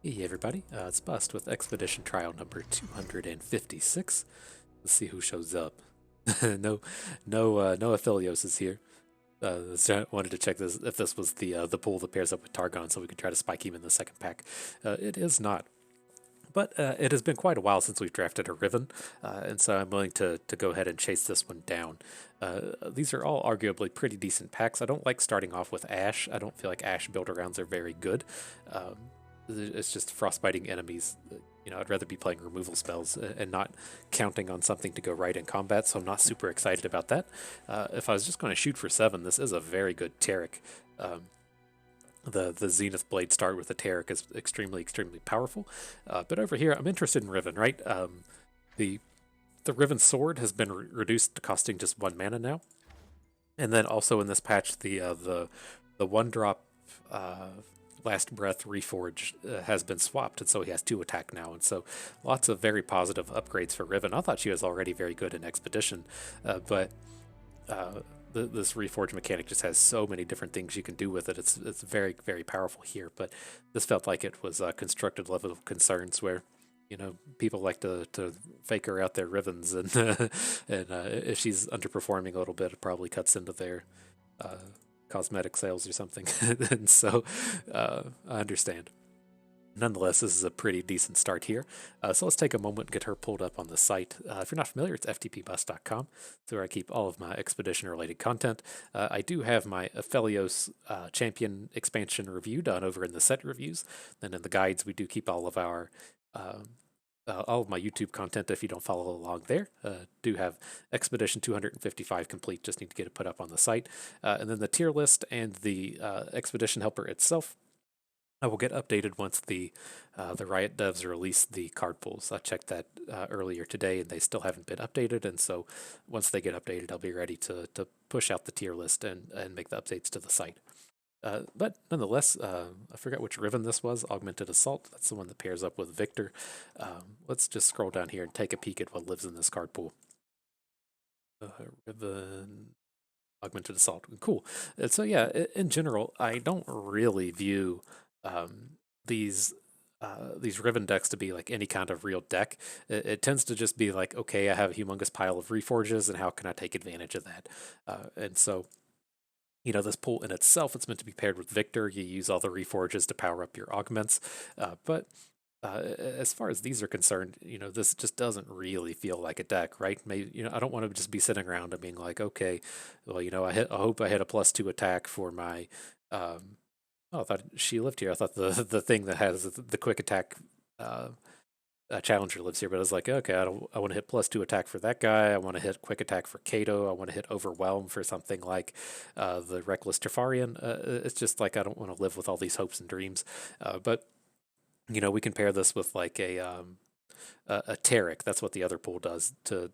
Hey everybody, it's Bust with Expedition Trial number 256. Let's see who shows up. no, no Aphelios is here. So I wanted to check this if this was the pool that pairs up with Targon, so we could try to spike him in the second pack. It is not, but it has been quite a while since we've drafted a Riven, and so I'm willing to go ahead and chase this one down. These are all arguably pretty decent packs. I don't like starting off with Ash. I don't feel like Ash build-arounds are very good. Um, it's just frostbiting enemies. I'd rather be playing removal spells and not counting on something to go right in combat, so I'm not super excited about that. If I was just going to shoot for 7, this is a very good Taric. Um, the Zenith Blade start with the Taric is extremely powerful. But over here, I'm interested in Riven, right? The the Riven Sword has been reduced to costing just 1 mana now. And then also in this patch, the 1-drop Last Breath Reforge has been swapped, and so he has 2 attack now. And so lots of very positive upgrades for Riven. I thought she was already very good in Expedition, but this Reforge mechanic just has so many different things you can do with it. It's very powerful here, but this felt like it was a constructed level of concerns where people like to fake her out their Rivens, and if she's underperforming a little bit, it probably cuts into their uh, cosmetic sales or something. And so I understand. Nonetheless, this is a pretty decent start here. So let's take a moment and get her pulled up on the site. If you're not familiar, it's ftpbus.com. It's where I keep all of my expedition-related content. I do have my Aphelios champion expansion review done over in the set reviews. And in the guides, we do keep all of our all of my YouTube content. If you don't follow along there, do have Expedition 255 complete. Just need to get it put up on the site. And then the tier list and the Expedition Helper itself I will get updated once the Riot devs release the card pools. I checked that earlier today, and they still haven't been updated. And so once they get updated, I'll be ready to push out the tier list and make the updates to the site. But nonetheless, I forgot which Riven this was. Augmented Assault. That's the one that pairs up with Victor. Let's just scroll down here and take a peek at what lives in this card pool. Riven Augmented Assault. Cool. And so yeah, in general, I don't really view these these Riven decks to be like any kind of real deck. It tends to just be like, okay, I have a humongous pile of Reforges, and how can I take advantage of that? And so, this pool in itself, it's meant to be paired with Victor. You use all the Reforges to power up your augments, but as far as these are concerned, this just doesn't really feel like a deck, right? Maybe, I don't want to just be sitting around and being like, okay, well, I hope I hit a +2 attack for my. Oh, I thought she lived here. I thought the thing that has the quick attack challenger lives here, but I was like, okay, I want to hit +2 attack for that guy. I want to hit quick attack for Kato. I want to hit overwhelm for something like the reckless Trifarian. It's just like I don't want to live with all these hopes and dreams, but we can pair this with like a Taric. That's what the other pool does to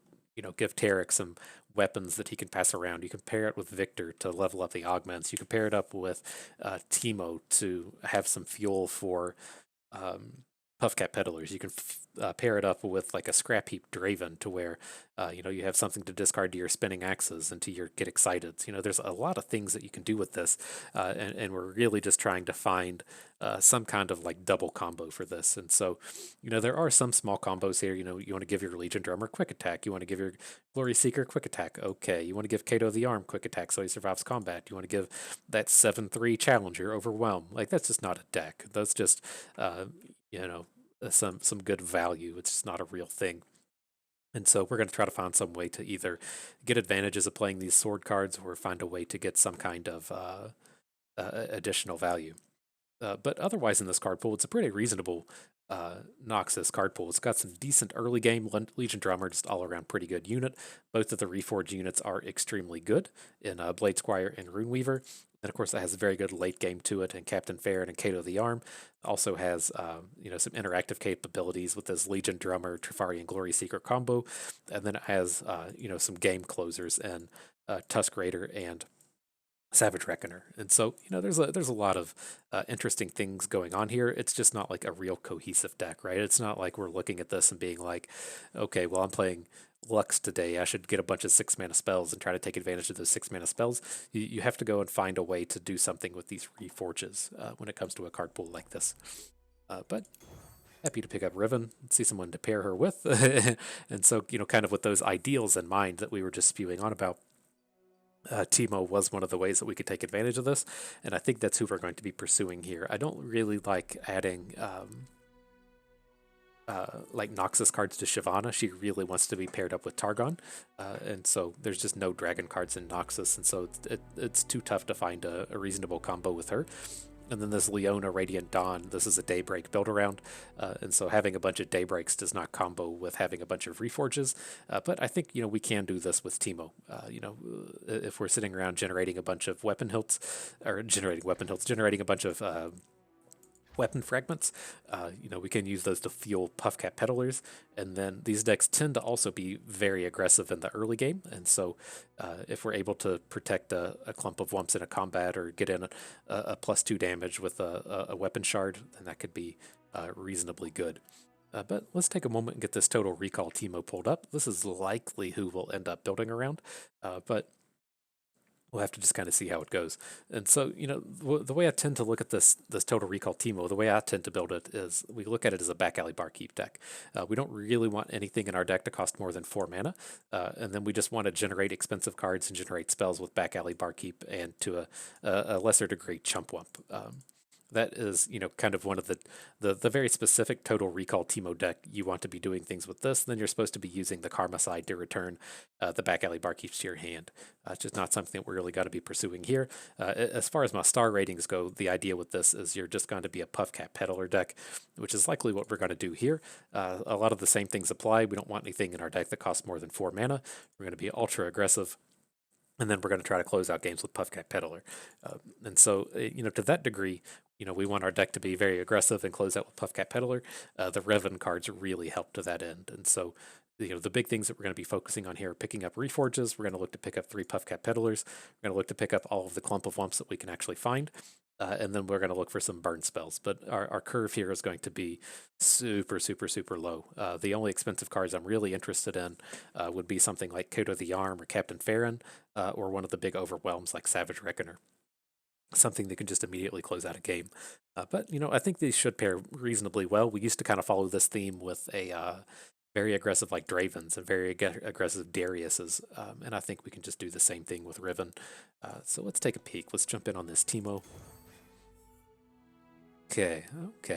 give Taric some weapons that he can pass around. You can pair it with Victor to level up the augments. You can pair it up with Teemo to have some fuel for Puffcap Peddlers. You can pair it up with like a scrap heap Draven to where you have something to discard to your spinning axes and to your get excited. There's a lot of things that you can do with this, and we're really just trying to find some kind of like double combo for this. And so, there are some small combos here. You want to give your Legion Drummer quick attack. You want to give your Glory Seeker quick attack. Okay. You want to give Kato the Arm quick attack so he survives combat. You want to give that 7/3 Challenger Overwhelm. Like that's just not a deck. That's just you know some good value. It's just not a real thing. And so we're going to try to find some way to either get advantages of playing these sword cards or find a way to get some kind of additional value. But otherwise, in this card pool, it's a pretty reasonable Noxus card pool. It's got some decent early game Legion Drummer, just all around pretty good unit. Both of the Reforged units are extremely good in Blade Squire and Runeweaver. And of course, it has a very good late game to it, and Captain Farron and Kato the Arm also has some interactive capabilities with this Legion Drummer, Trifarian Glory Seeker combo, and then it has some game closers and Tusk Raider and Savage Reckoner. And so, there's a lot of interesting things going on here. It's just not like a real cohesive deck, right? It's not like we're looking at this and being like, okay, well, I'm playing Lux today. I should get a bunch of 6-mana spells and try to take advantage of those 6-mana spells. You have to go and find a way to do something with these Reforges when it comes to a card pool like this. But happy to pick up Riven, see someone to pair her with. And so, kind of with those ideals in mind that we were just spewing on about, Teemo was one of the ways that we could take advantage of this, and I think that's who we're going to be pursuing here. I don't really like adding like Noxus cards to Shyvana. She really wants to be paired up with Targon, and so there's just no dragon cards in Noxus, and so it's too tough to find a reasonable combo with her. And then this Leona Radiant Dawn, this is a Daybreak build around, and so having a bunch of Daybreaks does not combo with having a bunch of Reforges, but I think, we can do this with Teemo. If we're sitting around generating a bunch of weapon hilts, or generating a bunch of weapon fragments, we can use those to fuel Puffcap Peddlers, and then these decks tend to also be very aggressive in the early game, and so if we're able to protect a clump of Wumps in a combat or get in a +2 damage with a weapon shard, then that could be reasonably good. But let's take a moment and get this Total Recall Teemo pulled up. This is likely who we'll end up building around, but we'll have to just kind of see how it goes. And so, the way I tend to look at this Total Recall Teemo, the way I tend to build it is we look at it as a back alley barkeep deck. We don't really want anything in our deck to cost more than 4 mana, and then we just want to generate expensive cards and generate spells with back alley barkeep and to a lesser degree chump wump. That is, kind of one of the very specific Total Recall Teemo deck. You want to be doing things with this, then you're supposed to be using the Karma side to return the back alley barkeeps to your hand. It's just not something that we're really got to be pursuing here. As far as my star ratings go, the idea with this is you're just going to be a Puffcap Peddler deck, which is likely what we're going to do here. A lot of the same things apply. We don't want anything in our deck that costs more than 4 mana. We're going to be ultra aggressive. And then we're going to try to close out games with Puffcap Peddler. And so, to that degree, we want our deck to be very aggressive and close out with Puffcap Peddler. The Riven cards really help to that end. And so, the big things that we're going to be focusing on here are picking up Reforges. We're going to look to pick up 3 Puffcap Peddlers. We're going to look to pick up all of the clump of Wumps that we can actually find. And then we're going to look for some burn spells. But our curve here is going to be super, super, super low. The only expensive cards I'm really interested in would be something like Coat of the Arm or Captain Farron, or one of the big overwhelms like Savage Reckoner. Something that can just immediately close out a game. But, I think these should pair reasonably well. We used to kind of follow this theme with a very aggressive like Dravens and very aggressive Dariuses, and I think we can just do the same thing with Riven. So let's take a peek. Let's jump in on this Teemo. Okay,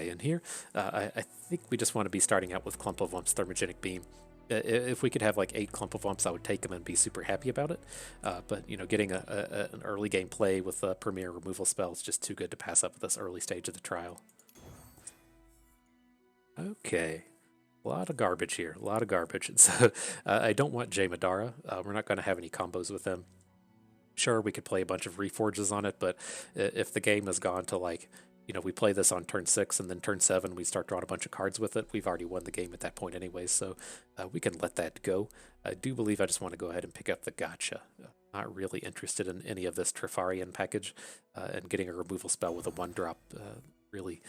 and here, I think we just want to be starting out with Clump of Wumps, Thermogenic Beam. If we could have like 8 Clump of Wumps, I would take them and be super happy about it. But, getting an early game play with a Premier removal spell is just too good to pass up at this early stage of the trial. Okay, a lot of garbage here, a lot of garbage. And so I don't want Jay Madara. We're not going to have any combos with him. Sure, we could play a bunch of Reforges on it, but if the game has gone to like, we play this on turn 6 and then turn 7 we start drawing a bunch of cards with it, we've already won the game at that point anyways, so we can let that go. I do believe I just want to go ahead and pick up the Gotcha. Not really interested in any of this Trifarian package, and getting a removal spell with a 1-drop really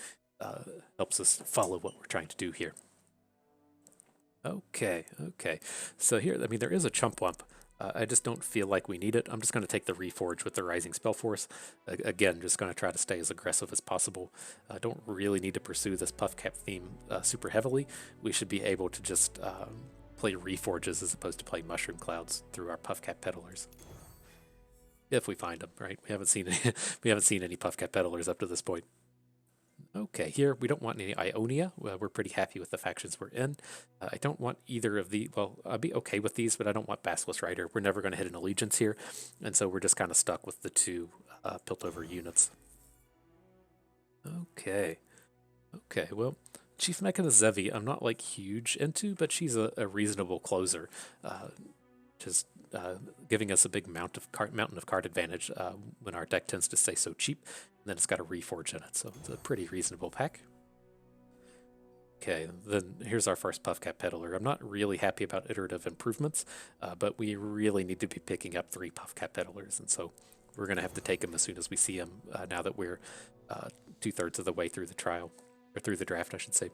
helps us follow what we're trying to do here. Okay. So here, there is a chump wump. I just don't feel like we need it. I'm just going to take the Reforge with the Rising Spell Force. Again, just going to try to stay as aggressive as possible. I don't really need to pursue this Puffcap theme super heavily. We should be able to just play Reforges as opposed to play Mushroom Clouds through our Puffcap Peddlers. If we find them, right? We haven't seen any, Puffcap Peddlers up to this point. Okay, here we don't want any Ionia. We're pretty happy with the factions we're in. I don't want either of the, well, I'll be okay with these, but I don't want Basilisk Rider. We're never going to hit an allegiance here, and so we're just kind of stuck with the 2 Piltover units. Okay, well, Chief Mechanist Zevi, I'm not like huge into, but she's a reasonable closer. Just giving us a big mountain of card advantage when our deck tends to stay so cheap. And then it's got a Reforge in it, so it's a pretty reasonable pack. Okay, then here's our first Puffcap Peddler. I'm not really happy about iterative improvements, but we really need to be picking up 3 Puffcap Peddlers, and so we're going to have to take them as soon as we see them, now that we're 2/3 of the way through the trial, or through the draft, I should say.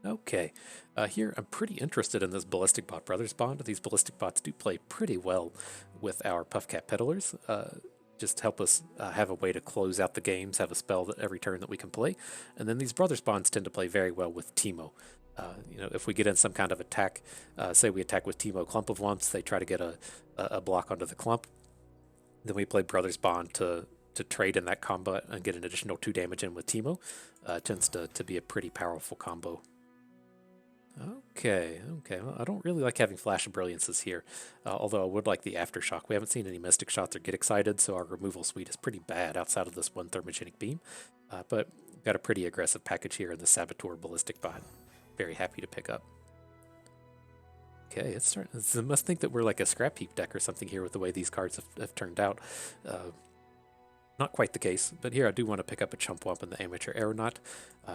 Okay, here I'm pretty interested in this Ballistic Bot Brothers bond. These Ballistic Bots do play pretty well with our Puffcap Peddlers. just help us have a way to close out the games, have a spell that every turn that we can play. And then these Brothers Bonds tend to play very well with Teemo. You know, if we get in some kind of attack, say we attack with Teemo Clump of Lumps, they try to get a block onto the clump, then we play Brothers Bond to trade in that combo and get an additional 2 damage in with Teemo. Tends to be a pretty powerful combo. Okay. Well, I don't really like having Flash of Brilliances here, although I would like the Aftershock. We haven't seen any Mystic Shots or Get Excited, so our removal suite is pretty bad outside of this one Thermogenic Beam. But got a pretty aggressive package here in the Saboteur Ballistic Bot. Very happy to pick up. Okay, I must think that we're like a Scrap Heap deck or something here with the way these cards have turned out. Not quite the case, but here I do want to pick up a Chump Wump and the Amateur Aeronaut.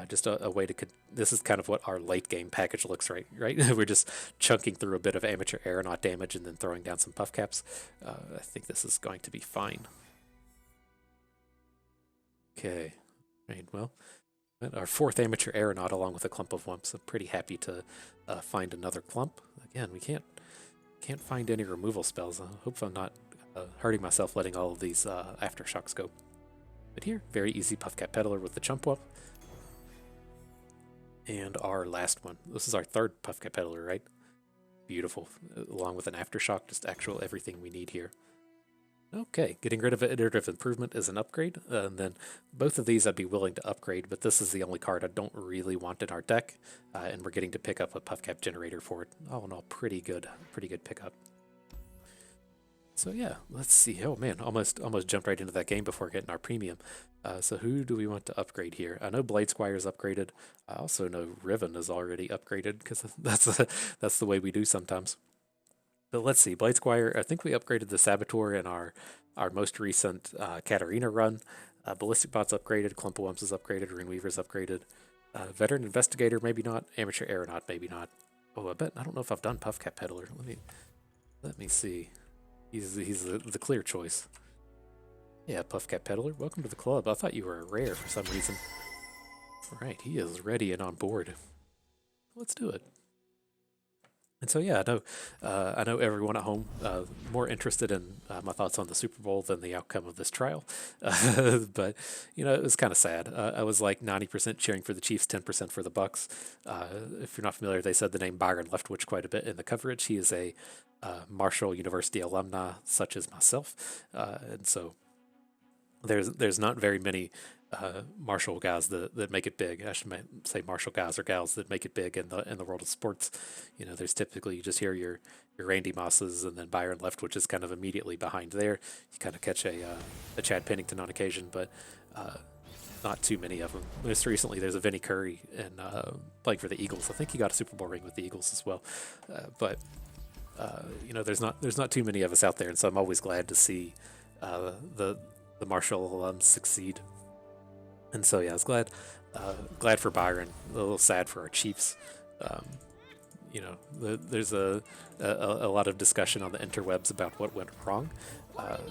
Just a way to... This is kind of what our late game package looks right? We're just chunking through a bit of Amateur Aeronaut damage and then throwing down some Puffcaps. I think this is going to be fine. Okay, right, well, our 4th Amateur Aeronaut along with a Clump of Wumps. I'm pretty happy to find another Clump. Again, we can't find any removal spells. I hope I'm not hurting myself letting all of these Aftershocks go. But here, very easy Puffcap Peddler with the Chump Wump. And our last one. This is our 3rd Puffcap Peddler, right? Beautiful. Along with an Aftershock, just actual everything we need here. Okay, getting rid of Iterative Improvement is an upgrade. And then both of these I'd be willing to upgrade, but this is the only card I don't really want in our deck. And we're getting to pick up a Puffcap Generator for it. All in all, pretty good pickup. So yeah, let's see. Oh man, almost jumped right into that game before getting our premium. So who do we want to upgrade here? I know Blade Squire is upgraded. I also know Riven is already upgraded because that's the way we do sometimes. But let's see, Blade Squire, I think we upgraded the Saboteur in our most recent Katarina run. Ballistic Bot's upgraded, Clump of Wumps is upgraded, Rune Weaver's upgraded. Veteran Investigator, maybe not. Amateur Aeronaut, maybe not. Oh, I don't know if I've done Puffcap Peddler. Let me see. He's the clear choice. Yeah, Puffcap Peddler, welcome to the club. I thought you were a rare for some reason. Alright, he is ready and on board. Let's do it. And so yeah, I know everyone at home more interested in my thoughts on the Super Bowl than the outcome of this trial. But you know, it was kind of sad. I was like 90% cheering for the Chiefs, 10% for the Bucks. If you're not familiar, they said the name Byron Leftwich quite a bit in the coverage. He is a Marshall University alumni, such as myself, and so there's not very many Marshall guys that make it big. I should say Marshall guys or gals that make it big in the world of sports. You know, there's typically, you just hear your Randy Mosses and then Byron Leftwich is kind of immediately behind there. You kind of catch a Chad Pennington on occasion, but not too many of them. Most recently, there's a Vinnie Curry and playing for the Eagles. I think he got a Super Bowl ring with the Eagles as well. But you know, there's not too many of us out there, and so I'm always glad to see the Marshall alums succeed. And so yeah, I was glad for Byron. A little sad for our Chiefs. You know, there's a lot of discussion on the interwebs about what went wrong,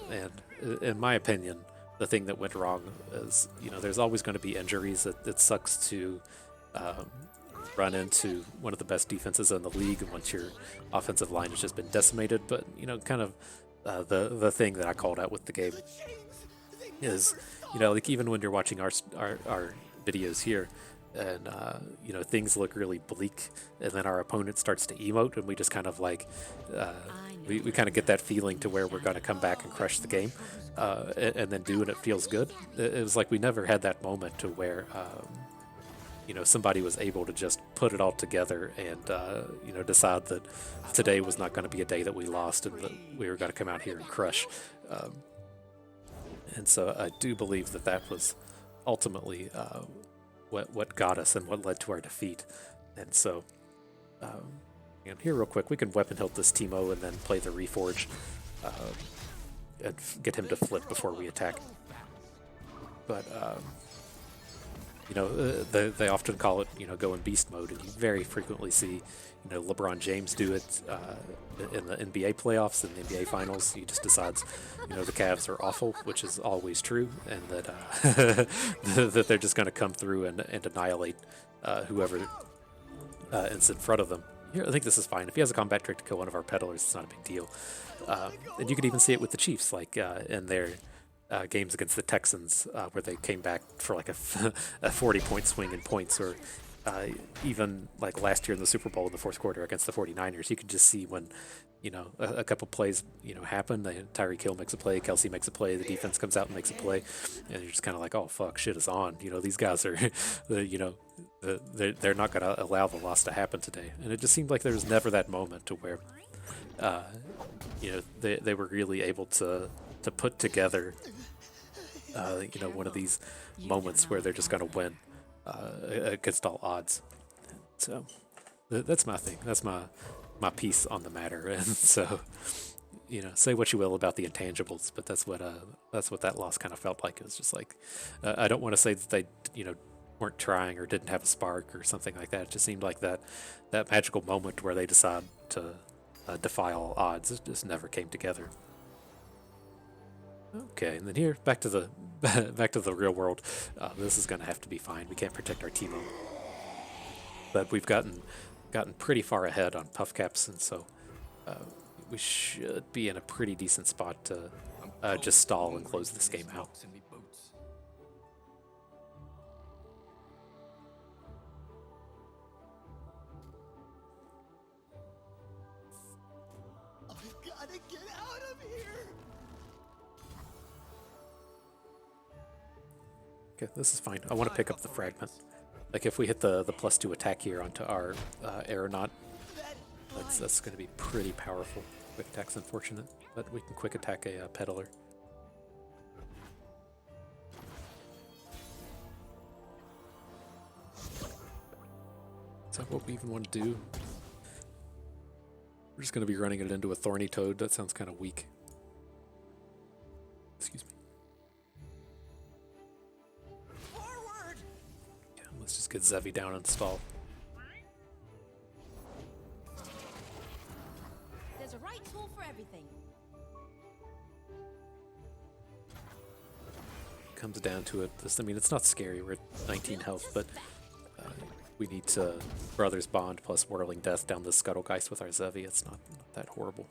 and in my opinion, the thing that went wrong is, you know, there's always going to be injuries. It sucks to run into one of the best defenses in the league once your offensive line has just been decimated. But you know, kind of the thing that I called out with the game is, you know, like even when you're watching our videos here, and you know, things look really bleak, and then our opponent starts to emote, and we just kind of like we kind of get that feeling to where we're going to come back and crush the game, and then do, and it feels good. It was like we never had that moment to where you know, somebody was able to just put it all together and you know, decide that today was not going to be a day that we lost and that we were going to come out here and crush. And so I do believe that was ultimately what got us and what led to our defeat. And so, and here real quick, we can weapon hilt this Teemo and then play the Reforged and get him to flip before we attack. But you know, they often call it, you know, go in beast mode, and you very frequently see, you know, LeBron James do it in the NBA playoffs and the NBA finals. He just decides, you know, the Cavs are awful, which is always true, and that that they're just going to come through and annihilate whoever is in front of them. Here, I think this is fine. If he has a combat trick to kill one of our peddlers, it's not a big deal. And you could even see it with the Chiefs, like in their games against the Texans where they came back for like a 40-point swing in points, or even like last year in the Super Bowl in the fourth quarter against the 49ers. You could just see when, a couple plays, happen. Tyreek Hill makes a play, Kelsey makes a play, the defense comes out and makes a play, and you're just kind of like, oh fuck, shit is on. These guys are, they're not going to allow the loss to happen today. And it just seemed like there was never that moment to where, they were really able to put together, one of these moments where they're just going to win against all odds. So that's my thing. That's my piece on the matter. And so, say what you will about the intangibles, but that's what that loss kind of felt like. It was just like, I don't want to say that they, weren't trying or didn't have a spark or something like that. It just seemed like that magical moment where they decide to defy all odds. It just never came together. Okay, and then here, back to the real world. This is going to have to be fine. We can't protect our Teemo, but we've gotten pretty far ahead on Puffcaps, and so we should be in a pretty decent spot to just stall and close this game out. Okay, this is fine. I want to pick up the fragment. Like if we hit the +2 attack here onto our aeronaut, that's going to be pretty powerful. Quick attack's unfortunate, but we can quick attack a peddler. Is that what we even want to do? We're just going to be running it into a thorny toad. That sounds kind of weak. Excuse me. Let's just get Zevi down and stall. There's a right tool for everything. Comes down to it. It's not scary. We're at 19 health, but we need to Brothers Bond plus Whirling Death down the Scuttlegeist with our Zevi. It's not that horrible.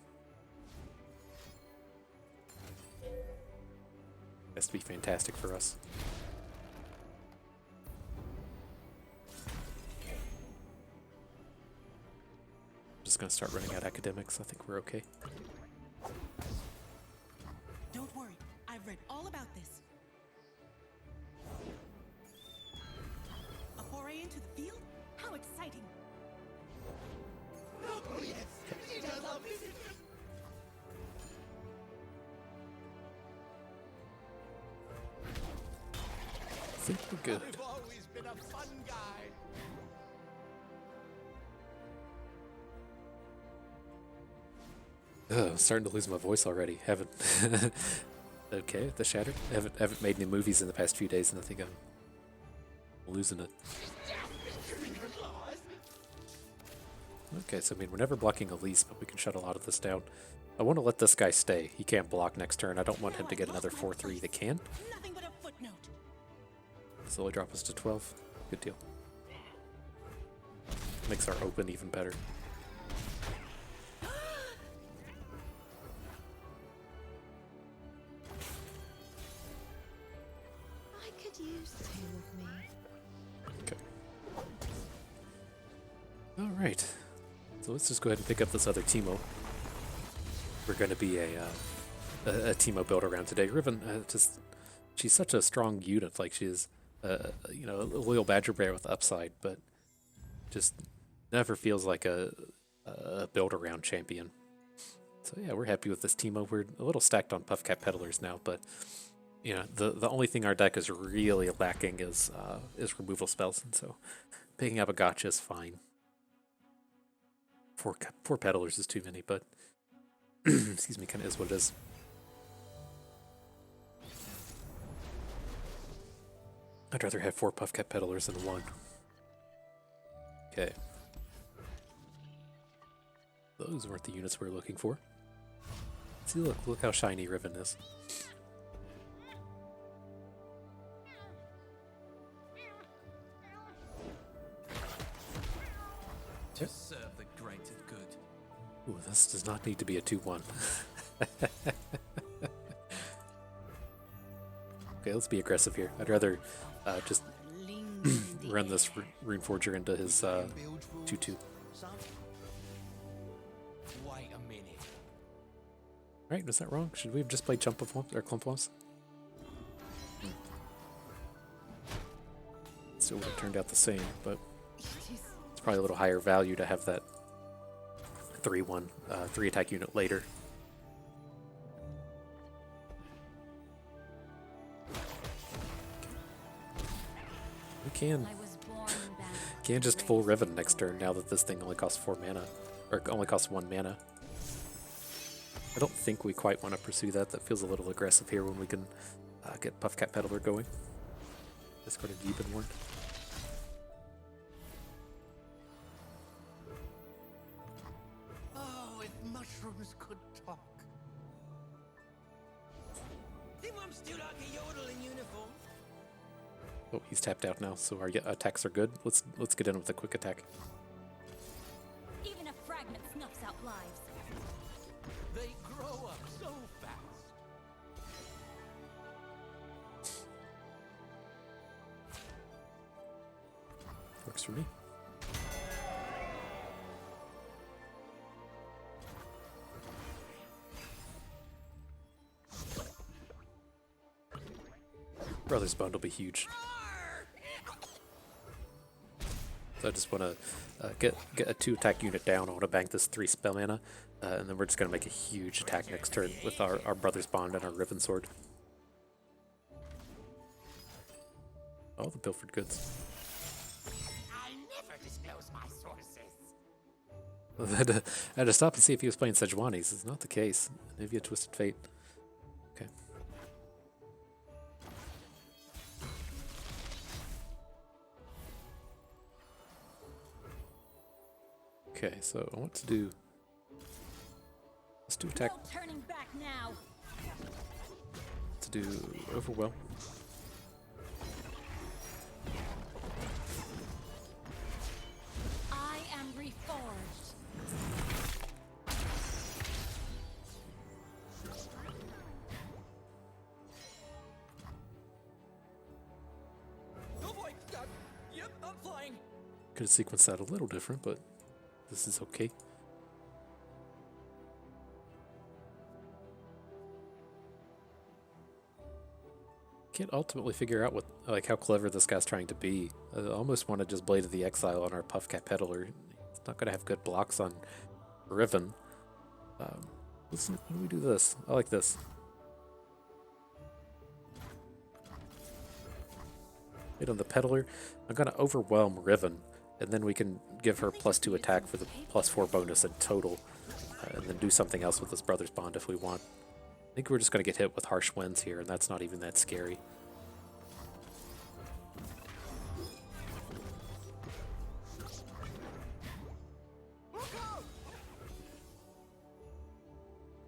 Has to be fantastic for us. Just gonna start running out academics. I think we're okay. Don't worry, I've read all about this. A foray into the field? How exciting! Oh yes, it has a visit. I think we're good. I've always been a fun guy. I'm starting to lose my voice already. Haven't. Okay, the Shattered. Haven't made any movies in the past few days, and I think I'm losing it. Okay, so we're never blocking Elise, but we can shut a lot of this down. I want to let this guy stay. He can't block next turn. I don't want him to get another 4/3 that can. Nothing but a footnote. Slowly drop us to 12. Good deal. Makes our open even better. Alright, so let's just go ahead and pick up this other Teemo. We're going to be a Teemo build around today. Riven, she's such a strong unit. Like, she's a loyal Badger Bear with upside, but just never feels like a build around champion. So yeah, we're happy with this Teemo. We're a little stacked on Puffcap Peddlers now, but the only thing our deck is really lacking is removal spells, and so picking up a gotcha is fine. Four Peddlers is too many, but excuse me, kind of is what it is. I'd rather have 4 Puffcap Peddlers than 1. Okay. Those weren't the units we were looking for. See, look how shiny Riven is. To serve the greater good. Ooh, this does not need to be a 2-1. Okay, let's be aggressive here. I'd rather just run this Runeforger into his 2/2. Wait a minute. Right, is that wrong? Should we have just played Jump of Wumps or Clump Wumps? Still would have turned out the same, but it's probably a little higher value to have that 3/1 3 attack unit later. We can just full Riven next turn now that this thing only costs 4 mana, or only costs 1 mana. I don't think we quite want to pursue that. That feels a little aggressive here when we can get Puffcap Peddler going. Discard a Demon Ward. Oh, if mushrooms could talk. Them ones do like a yodel in uniform. Oh, he's tapped out now, so our attacks are good. Let's get in with a quick attack. Even a fragment snuffs out lives. They grow up so fast. Works for me. Brothers Bond will be huge. So I just want to get a 2 attack unit down. I want to bank this 3 spell mana, and then we're just going to make a huge attack next turn with our Brothers Bond and our Riven Sword. All the pilfered goods. I never disclose my sources. I had to stop and see if he was playing Sejuani's. It's not the case. Maybe a Twisted Fate. Okay. Okay, so I want to do. Let's do attack. No turning back now. To do Overwhelm. I am reforged. Oh boy! Yep, I'm flying. Could have sequenced that a little different, but this is okay. Can't ultimately figure out like how clever this guy's trying to be. I almost want to just Blade of the Exile on our Puffcap Peddler. It's not going to have good blocks on Riven. How do we do this? I like this. Hit on the Peddler. I'm going to Overwhelm Riven, and then we can give her +2 attack for the +4 bonus in total, and then do something else with this Brothers Bond if we want. I think we're just going to get hit with Harsh Winds here, and that's not even that scary.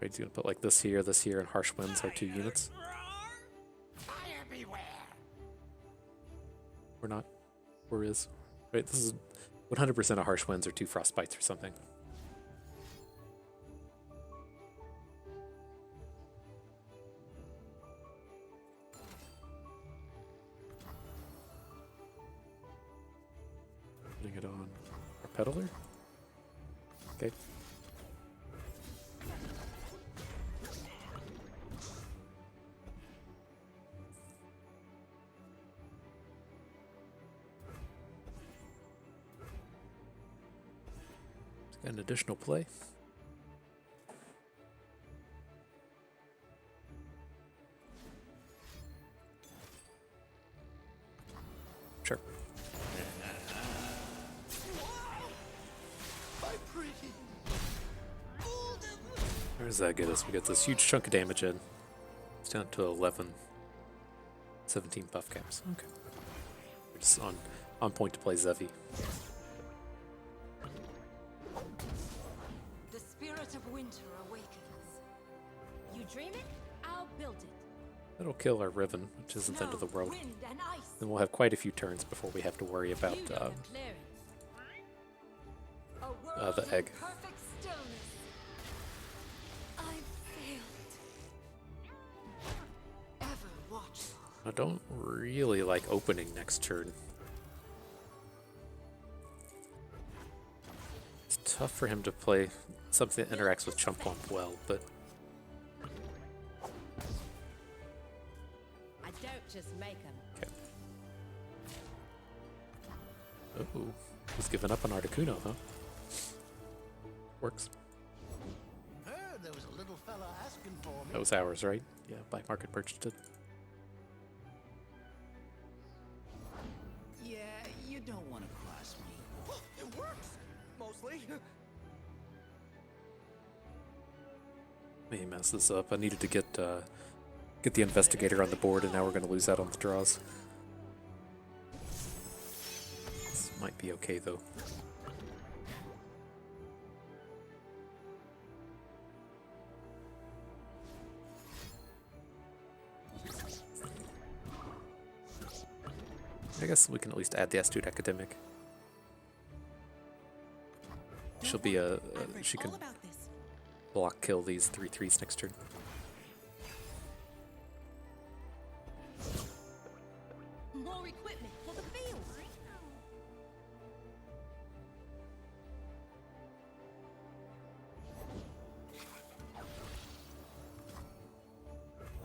Right, he's going to put like this here, and Harsh Winds are 2 units. Fire beware. Or not. Or is. Right, this is 100% a Harsh Winds or 2 Frostbites or something. Putting it on our Peddler. Okay. An additional play. Sure. Where does that get us? We got this huge chunk of damage in. It's down to 11. 17 Puffcaps. Okay. We're just on point to play Zevi. The spirit of winter awakens. You dream it, I'll build it. That'll kill our Riven, which isn't the end of the world. Wind and ice. Then we'll have quite a few turns before we have to worry about You know the clearance. A world the in egg. perfect stillness. I've failed. Ever watchful. I don't really like opening next turn. It's tough for him to play something that interacts with Chump Wump well, but I don't just make them. okay. Oh, he's given up on Articuno, huh? Works. Heard there was a little fella asking for me. That was ours, right? Yeah, black market purchased it. Yeah, you don't want to cross me. It works, mostly. He messed this up. I needed to get the investigator on the board, and now we're going to lose out on the draws. This might be okay though. I guess we can at least add the Astute Academic. She'll be she can block kill these 3/3s next turn. More equipment for the field.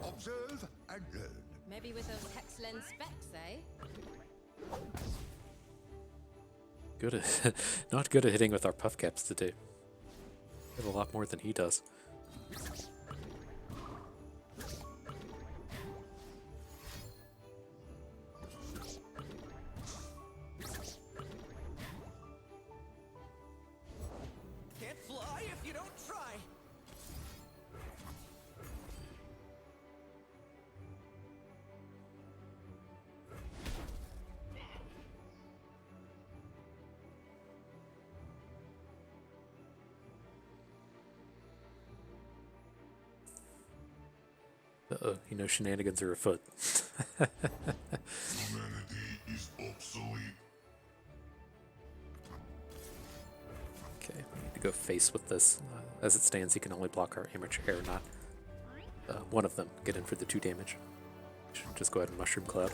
Observe and learn. Maybe with those hex lens specs, eh? Good at not good at hitting with our Puffcaps today. We have a lot more than he does. Can't fly if you don't try. Uh-oh, you know shenanigans are afoot. Humanity is obsolete. Okay, we need to go face with this. As it stands, he can only block our Amateur Aeronaut. One of them, get in for the 2 damage. Should just go ahead and Mushroom Cloud.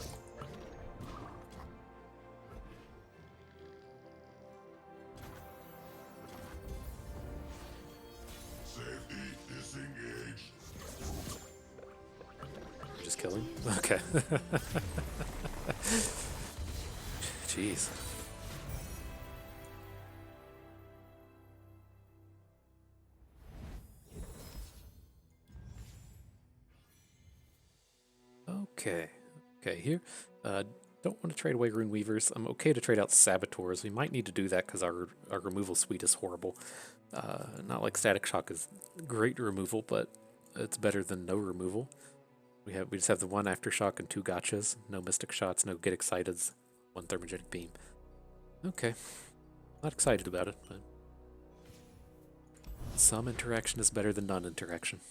Safety disengaged. Just kill him? Okay. Jeez. Okay. Okay, here. Don't want to trade away Rune Weavers. I'm okay to trade out Saboteurs. We might need to do that because our removal suite is horrible. Not like Static Shock is great removal, but it's better than no removal. We just have the 1 Aftershock and 2 Gotchas. No Mystic Shots, no Get Exciteds, 1 Thermogenic Beam. Okay. Not excited about it, but some interaction is better than none interaction.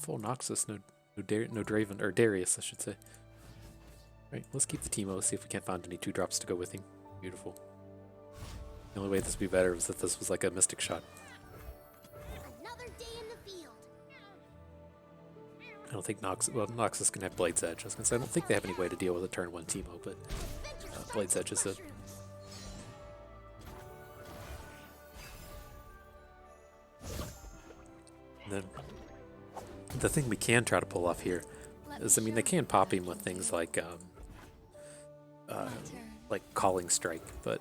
Full Noxus, no Draven, or Darius, I should say. Right, let's keep the Teemo, see if we can't find any 2-drops to go with him. Beautiful. The only way this would be better was if this was like a Mystic Shot. Another day in the field. I don't think Noxus can have Blade's Edge. I was going to say, I don't think they have any way to deal with a turn 1 Teemo, but Blade's Edge is it. And then the thing we can try to pull off here is, I mean, they can pop him with things like Calling Strike, but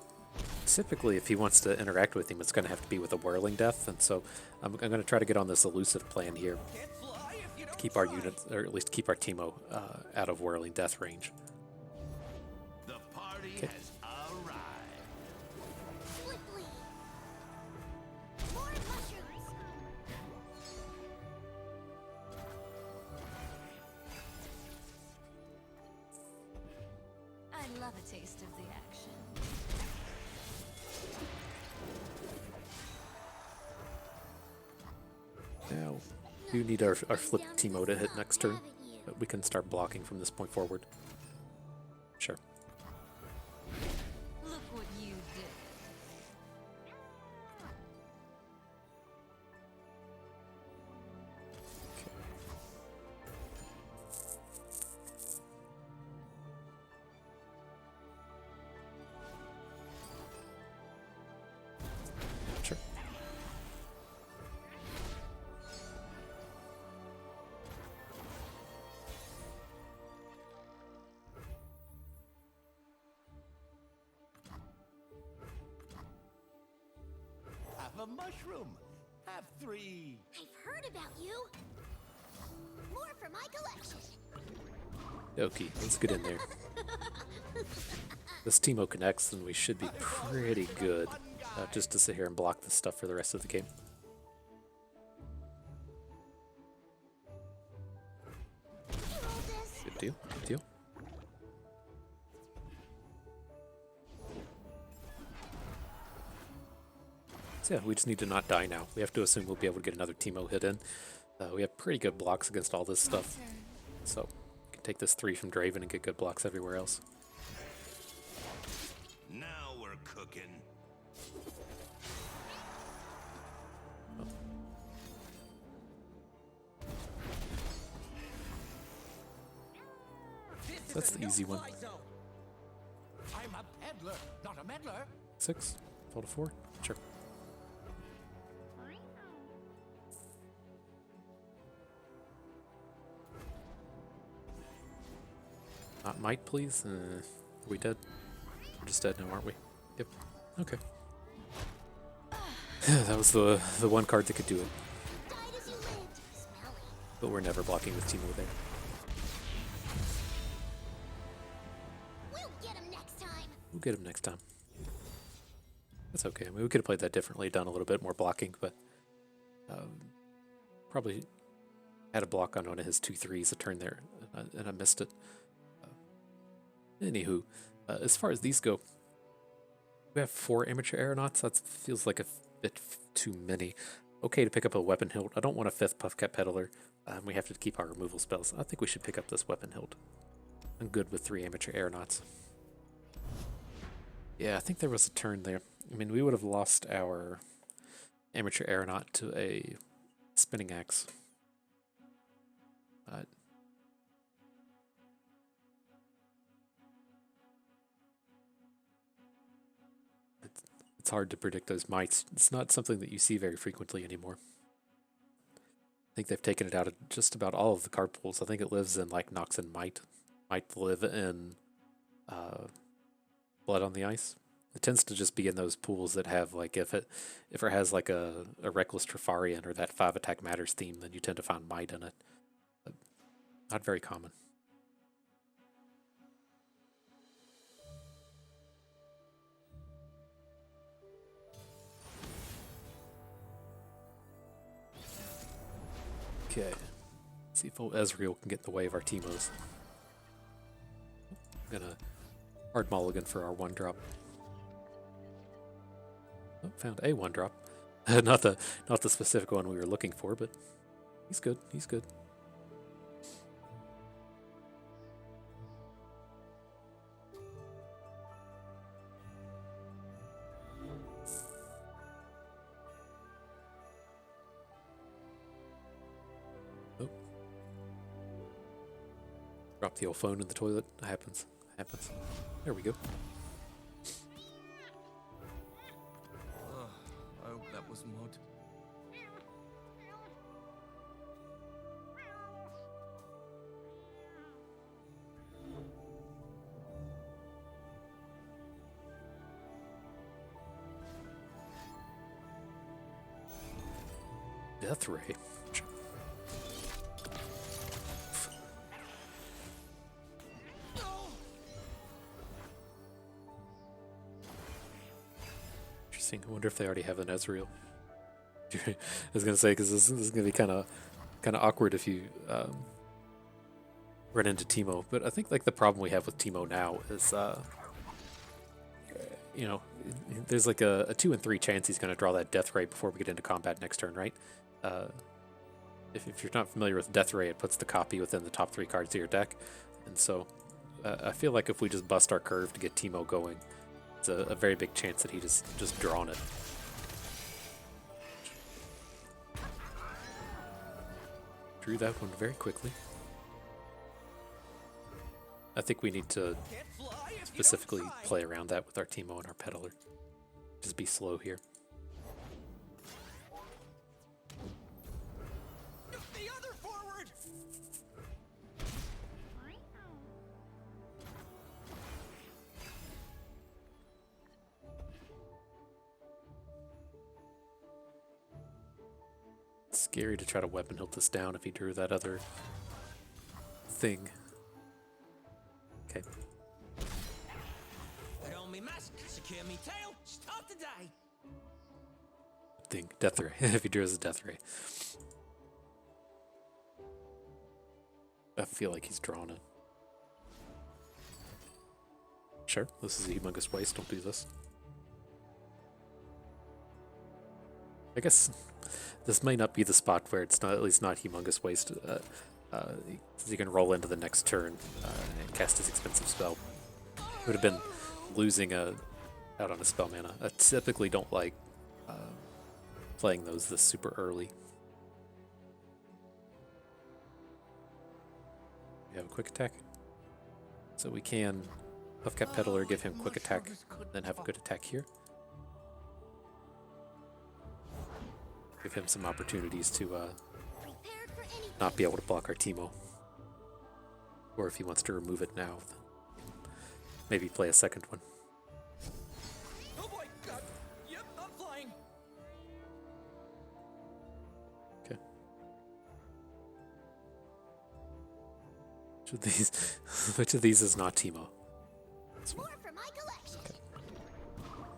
typically if he wants to interact with him, it's going to have to be with a Whirling Death, and so I'm going to try to get on this elusive plan here to keep our units, or at least keep our Teemo out of Whirling Death range. The party Okay. has arrived. Quickly. More mushrooms. taste of the action. Now, we need our flip Teemo to hit next turn, but we can start blocking from this point forward. Sure. Look what you did. Sure. Have a mushroom. Have 3. I've heard about you. More for my collection. Okay, let's get in there. This Teemo connects, and we should be pretty good. Just to sit here and block this stuff for the rest of the game. Roll this. Good deal, good deal. So yeah, we just need to not die now. We have to assume we'll be able to get another Teemo hit in. We have pretty good blocks against all this stuff. So we can take this 3 from Draven and get good blocks everywhere else. Now we're cooking. That's the easy one. I'm a peddler, not a meddler. 6, fall to 4, sure. Not might, please. Are we dead? We're just dead now, aren't we? Yep. Okay. That was the one card that could do it. Died as you lived. Smelly. But we're never blocking with Teemo there. We'll get him next time. We'll get him next time. That's okay. I mean, we could have played that differently, done a little bit more blocking, but probably had a block on one of his 2/3 a turn there, and I missed it. Anywho, as far as these go, we have 4 amateur aeronauts. That feels like a bit too many. Okay to pick up a weapon hilt. I don't want a 5th Puffcap Peddler. We have to keep our removal spells. I think we should pick up this weapon hilt. I'm good with 3 amateur aeronauts. Yeah, I think there was a turn there. I mean, we would have lost our amateur aeronaut to a spinning axe. But it's hard to predict those mites. It's not something that you see very frequently anymore. I think they've taken it out of just about all of the card pools. I think it lives in like Nox and Might. Might live in Blood on the Ice. It tends to just be in those pools that have like if it has like a Reckless Trifarian or that 5 attack matters theme, then you tend to find Might in it. But not very common. Okay. Let's see if old Ezreal can get in the way of our Teemos. I'm gonna hard mulligan for our 1-drop. Oh, found a 1-drop. not the specific one we were looking for, but he's good. He's good. Oh. Drop the old phone in the toilet. Happens. Happens. There we go. I hope that was mud. Death Ray. Interesting. I wonder if they already have an Ezreal. I was gonna say because this is gonna be kind of awkward if you run into Teemo. But I think like the problem we have with Teemo now is you know, there's like a 2 in 3 chance he's going to draw that Death Ray before we get into combat next turn, right? If you're not familiar with Death Ray, it puts the copy within the top 3 cards of your deck. And so I feel like if we just bust our curve to get Teemo going, it's a very big chance that he just drawn it. Drew that one very quickly. I think we need to specifically play around that with our Teemo and our Peddler. Just be slow here. The other forward. It's scary to try to weapon hilt this down if he drew that other thing. Okay. Put on me mask, secure me tail, start the day. Thing. Death Ray. If he drews a Death Ray. I feel like he's drawn it. Sure, this is a humongous waste. Don't do this. I guess this might not be the spot where it's not, at least not humongous waste. You can roll into the next turn and cast his expensive spell. It would have been losing out on a spell mana. I typically don't like playing those this super early. We have a quick attack. So we can Puffcap Peddler, give him quick attack, then have a good attack here. Give him some opportunities to Prepared for anything. not be able to block our Teemo. Or if he wants to remove it now, maybe play a second one. Oh boy, yep, I'm flying. Okay. Which of these is not Teemo? More for my collection. Okay.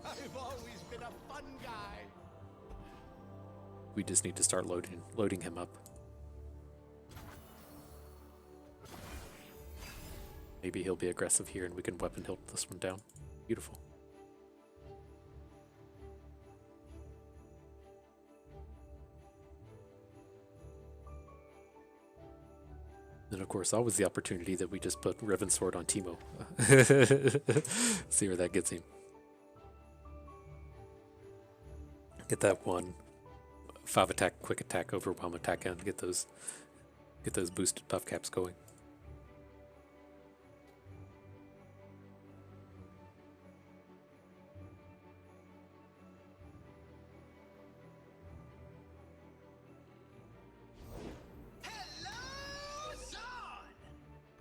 I've always been a fun guy. We just need to start loading him up. Maybe he'll be aggressive here and we can weapon hilt this one down. Beautiful. And of course, always the opportunity that we just put Riven Sword on Teemo. See where that gets him. Get that one 5 attack, quick attack, overwhelm attack, and get those boosted Puffcaps going.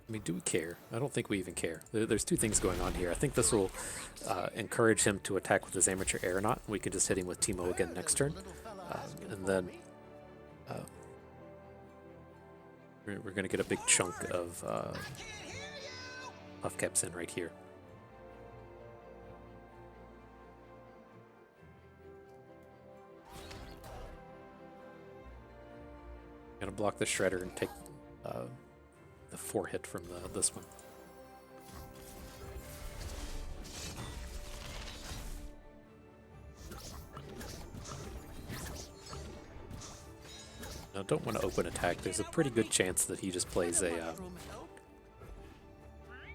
I mean, do we care? I don't think we even care. There's 2 things going on here. I think this will encourage him to attack with his Amateur Aeronaut. We can just hit him with Teemo again next turn. And then we're going to get a big chunk of Puffcaps in right here. Gonna block the Shredder and take the 4 hit from this one. Now, don't want to open attack. There's a pretty good chance that he just plays a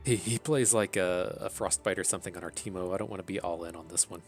he plays like a Frostbite or something on our Teemo. I don't want to be all in on this one.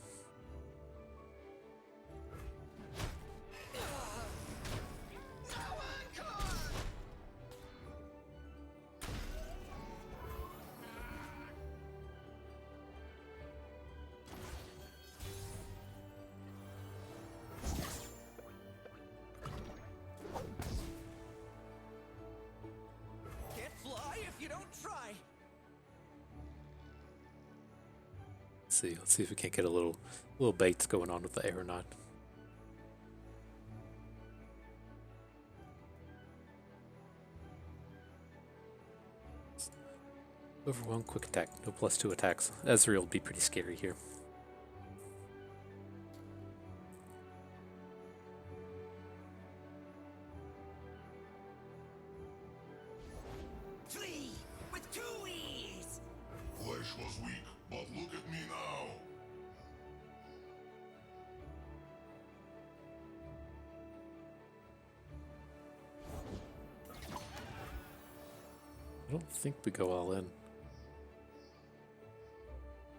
Let's see if we can't get a little baits going on with the Aeronaut. Overwhelm, quick attack, no +2 attacks. Ezreal will be pretty scary here. Flee with 2 E's. Flesh was weak, but look at me now. don't think we go all in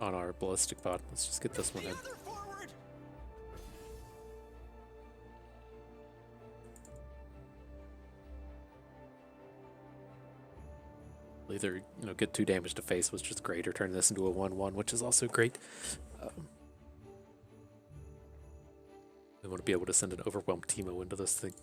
on our ballistic bot. Let's just get this one in. Other forward. Either, you know, get 2 damage to face, which is great, or turn this into a 1/1, which is also great. We want to be able to send an overwhelmed Teemo into this thing.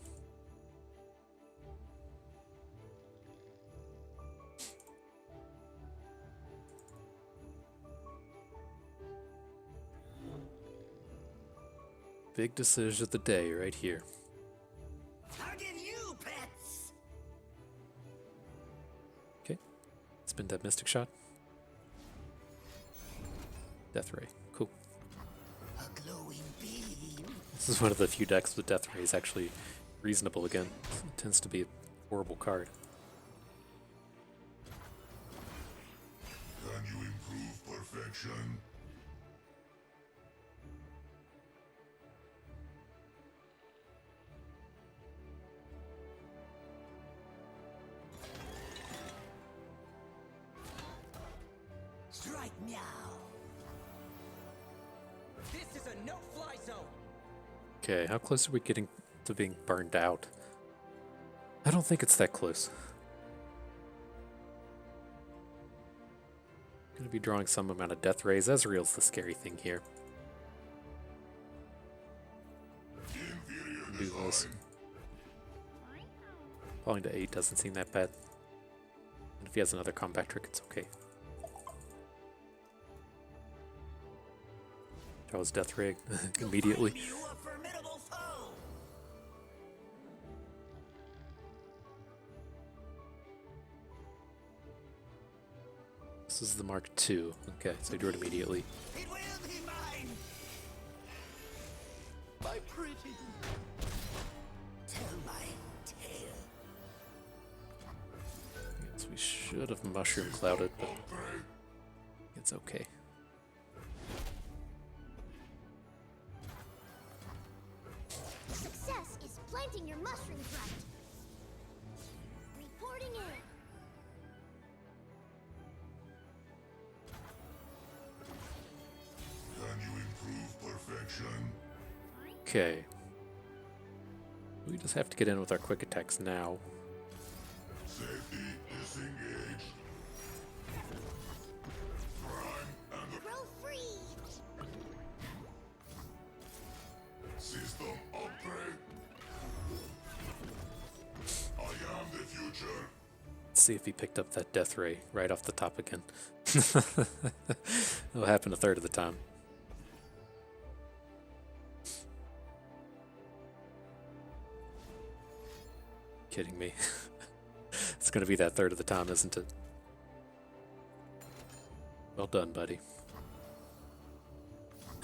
Big decision of the day right here. Target you, pets. Okay, spin that Mystic Shot. Death Ray, cool. A glowing beam. This is one of the few decks with Death Ray is actually reasonable again. It tends to be a horrible card. Can you improve perfection? Strike meow. This is a no-fly zone. Okay, how close are we getting to being burned out? I don't think it's that close. Gonna be drawing some amount of Death Rays. Ezreal's the scary thing here. Inferior Do this. design. Falling to 8 doesn't seem that bad. And if he has another combat trick, it's okay. Draws Death Ray immediately. You a formidable foe. This is the Mark II. Okay, so he drew it immediately. It will be mine. My pretty. Tell my tale. Guess we should have Mushroom Clouded, but it's okay. Success is planting your mushrooms right. Reporting in. Can you improve perfection? Okay. We just have to get in with our quick attacks now. Safety disengaged. Prime and Grow free. system upgrade. I am the future. Let's see if he picked up that Death Ray right off the top again. It'll happen a third of the time. Kidding me. It's gonna be that third of the time, isn't it? Well done, buddy.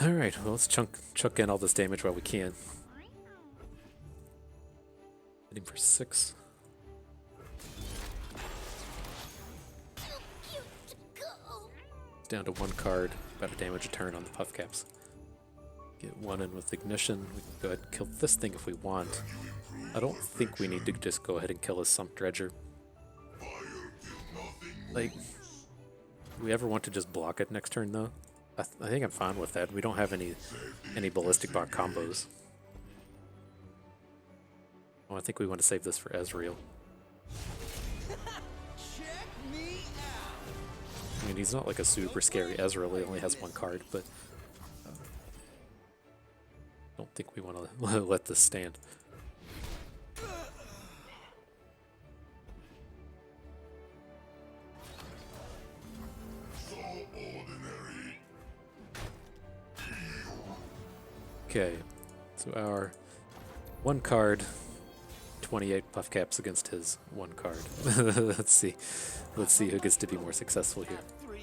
Alright, well, let's chuck in all this damage while we can. Hitting for 6. Too cute to go. It's down to 1 card, about a damage a turn on the Puffcaps. Get 1 in with Ignition. We can go ahead and kill this thing if we want. I don't think we need to just go ahead and kill his Sump Dredger. Fire till nothing Like, do we ever want to just block it next turn, though? I think I'm fine with that. We don't have any ballistic bot combos. Oh, I think we want to save this for Ezreal. Check me out. I mean, he's not like a super scary Ezreal. He only has 1 card, but I don't think we want to let this stand. so ordinary. Okay, so our 1 card, 28 Puffcaps against his 1 card. Let's see who gets to be more successful here. 3.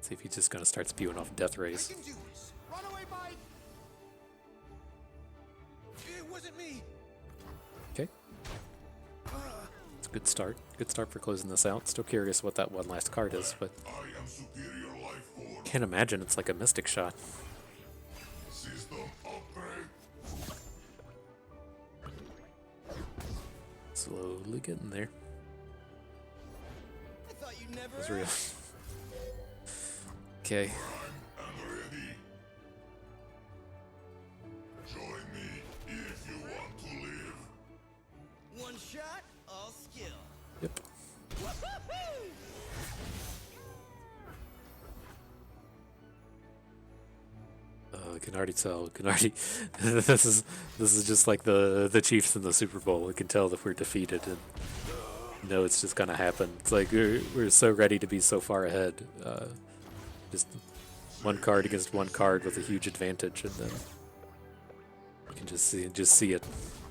See if he's just gonna start spewing off Death Rays. I can do this. Runaway bite. It wasn't me. Okay, it's a good start. Good start for closing this out. Still curious what that one last card is, but I am superior life form. Can't imagine it's like a mystic shot. System upgrade. Slowly getting there. I thought you'd never It's real. ask. Okay. I'm ready. Join me if you want to live. One shot, all skill. Yep. Woo-hoo-hoo! I can already tell. Can already. this is just like the Chiefs in the Super Bowl. We can tell that we're defeated, and know it's just gonna happen. It's like we're so ready to be so far ahead. Just one card against one card with a huge advantage, and then you can just see it.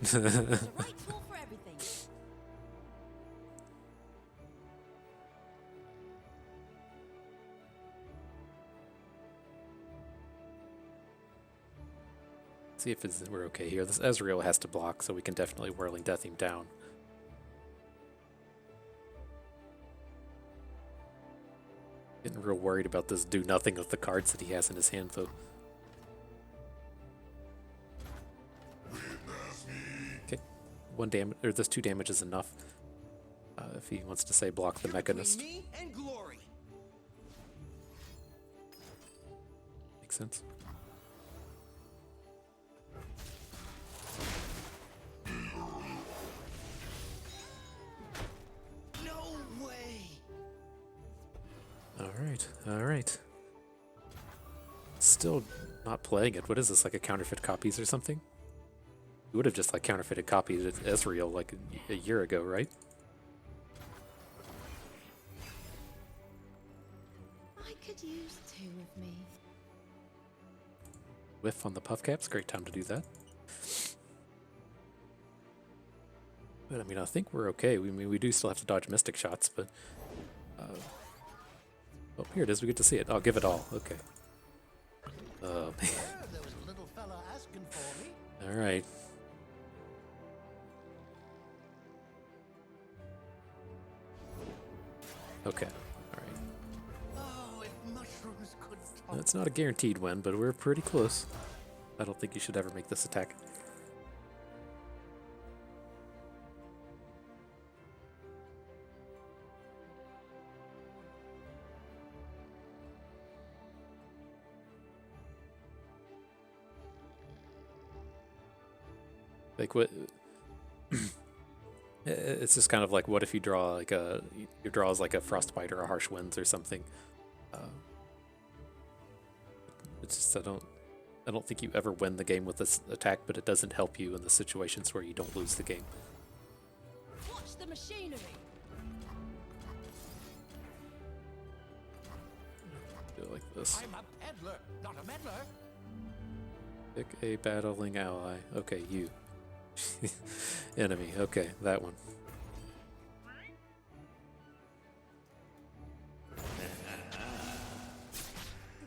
The right tool for everything. See if we're okay here. This Ezreal has to block, so we can definitely Whirling Death him down. Getting real worried about this do nothing with the cards that he has in his hand, though. Okay, one damage, or this 2 damage is enough. If he wants to say block the Mechanist, Between me and glory. makes sense. No way. All right. Still not playing it. What is this, like a counterfeit copies or something? You would have just like counterfeited copies of Ezreal like a year ago, right? I could use 2 of me. Whiff on the Puffcaps, great time to do that. But I mean, I think we're okay. We do still have to dodge Mystic shots, but... oh, here it is, we get to see it. I'll give it all, okay. Oh, man. There was a little fella asking for me. Alright. Okay, alright. Oh, if mushrooms could talk. It's not a guaranteed win, but we're pretty close. I don't think you should ever make this attack. Like what? It's just kind of like, what if you draw like your draw is like a Frostbite or a Harsh Winds or something. It's just I don't think you ever win the game with this attack, but it doesn't help you in the situations where you don't lose the game. Watch the machinery. Do it like this. I'm a peddler, not a meddler. Pick a battling ally. Okay, you. Enemy. Okay, that one.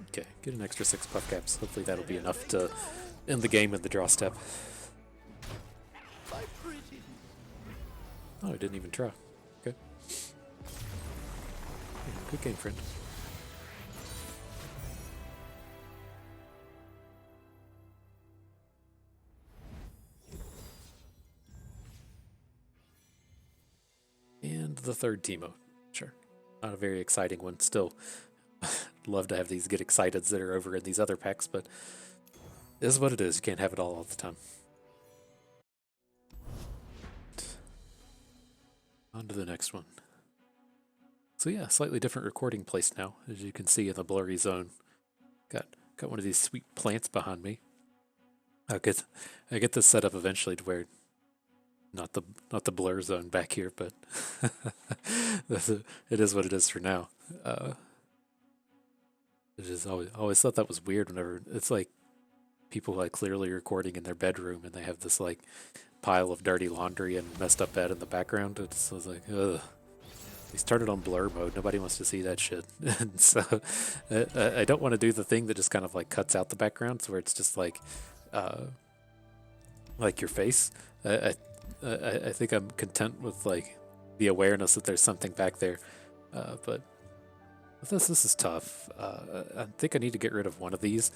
Okay, get an extra 6 Puffcaps. Hopefully that'll be enough to end the game in the draw step. My pretty. Oh, I didn't even try. Okay. Good game, friend. And the third Teemo. Sure. Not a very exciting one. Still, love to have these get exciteds that are over in these other packs, but it is what it is. You can't have it all the time. On to the next one. So yeah, slightly different recording place now, as you can see in the blurry zone. Got one of these sweet plants behind me. I get this set up eventually to where not the blur zone back here, but it is what it is for now. I just always thought that was weird whenever it's like people like clearly recording in their bedroom and they have this like pile of dirty laundry and messed up bed in the background. It's like, ugh. He's turned it on blur mode. Nobody wants to see that shit. And so I don't want to do the thing that just kind of like cuts out the backgrounds where it's just like your face. I think I'm content with like the awareness that there's something back there. But With this is tough. I think I need to get rid of one of these.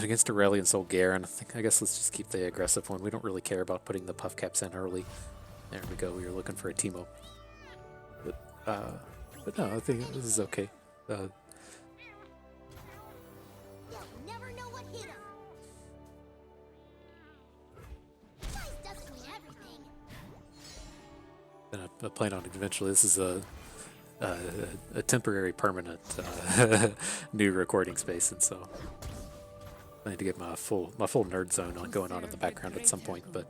Against Aurelion Soul Garen, I guess let's just keep the aggressive one. We don't really care about putting the Puffcaps in early. There we go, we were looking for a Teemo. But no, I think this is okay. You'll never know what hit him. Size doesn't mean everything. Then I plan on eventually. This is a temporary, permanent new recording space, and so I need to get my full nerd zone going on in the background at some point. But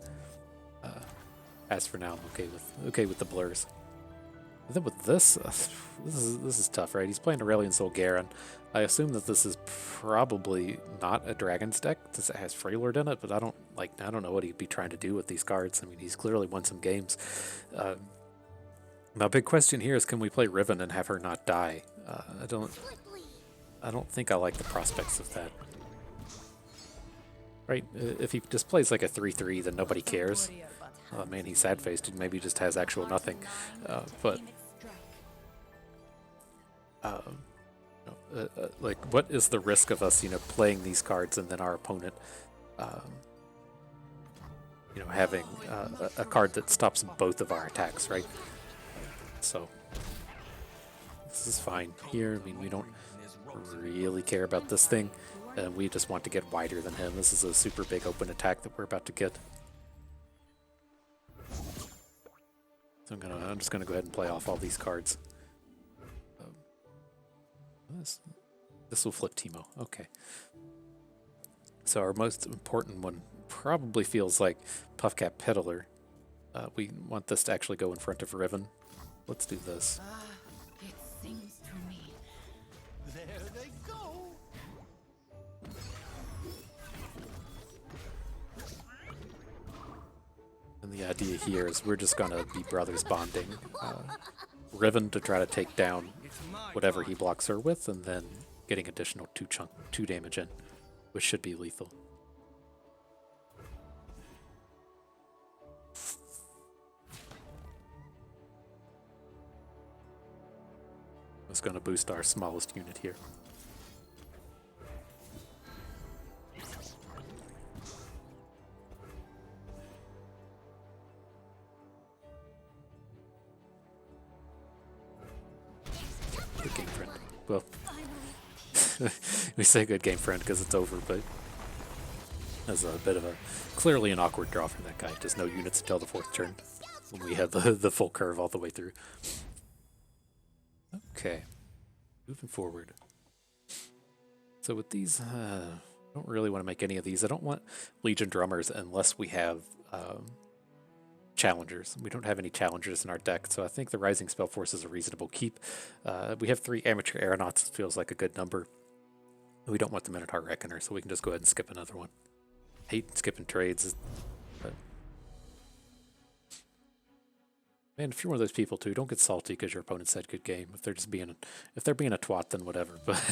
as for now, I'm okay with the blurs. And then with this, this is tough, right? He's playing Aurelion Soul Garen. I assume that this is probably not a Dragon's deck since it has Freelord in it, but I don't know what he'd be trying to do with these cards. I mean, he's clearly won some games. My big question here is, can we play Riven and have her not die? I don't think I like the prospects of that. Right? If he just plays like a 3/3, then nobody cares. Man, he's sad-faced and maybe just has actual nothing. Like, what is the risk of us, playing these cards and then our opponent, having a card that stops both of our attacks, right? So this is fine here. I mean, we don't really care about this thing, and we just want to get wider than him. This is a super big open attack that we're about to get. So I'm just gonna go ahead and play off all these cards. This will flip Teemo. Okay. So our most important one probably feels like Puffcap Peddler. We want this to actually go in front of Riven. Let's do this. It sings to me. There they go. And the idea here is we're just gonna be brothers bonding Riven to try to take down whatever he blocks her with, and then getting additional 2 damage in, which should be lethal. It's going to boost our smallest unit here. Good game, friend. Well, we say good game, friend, because it's over, but that's a bit of clearly an awkward draw for that guy. Just no units until the 4th turn, when we have the full curve all the way through. Okay, moving forward. So with these, I don't really want to make any of these. I don't want Legion Drummers unless we have challengers. We don't have any challengers in our deck, so I think the Rising Spellforce is a reasonable keep. We have 3 Amateur Aeronauts. It feels like a good number. We don't want the Minotaur Reckoner, so we can just go ahead and skip another one. Hate skipping trades. But man, if you're one of those people too, don't get salty because your opponent said good game. If they're being a twat, then whatever. But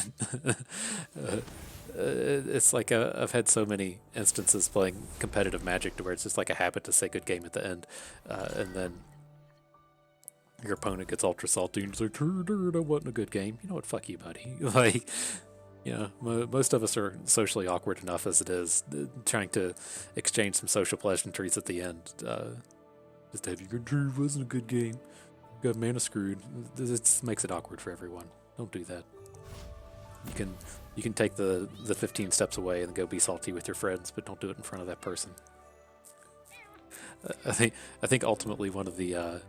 it's like I've had so many instances playing competitive Magic to where it's just like a habit to say good game at the end, and then your opponent gets ultra salty and it's like, that wasn't a good game. You know what? Fuck you, buddy. Like, most of us are socially awkward enough as it is, trying to exchange some social pleasantries at the end. Just to have you go, wasn't a good game. Got mana screwed. It makes it awkward for everyone. Don't do that. You can take the 15 steps away and go be salty with your friends, but don't do it in front of that person. I think ultimately one of the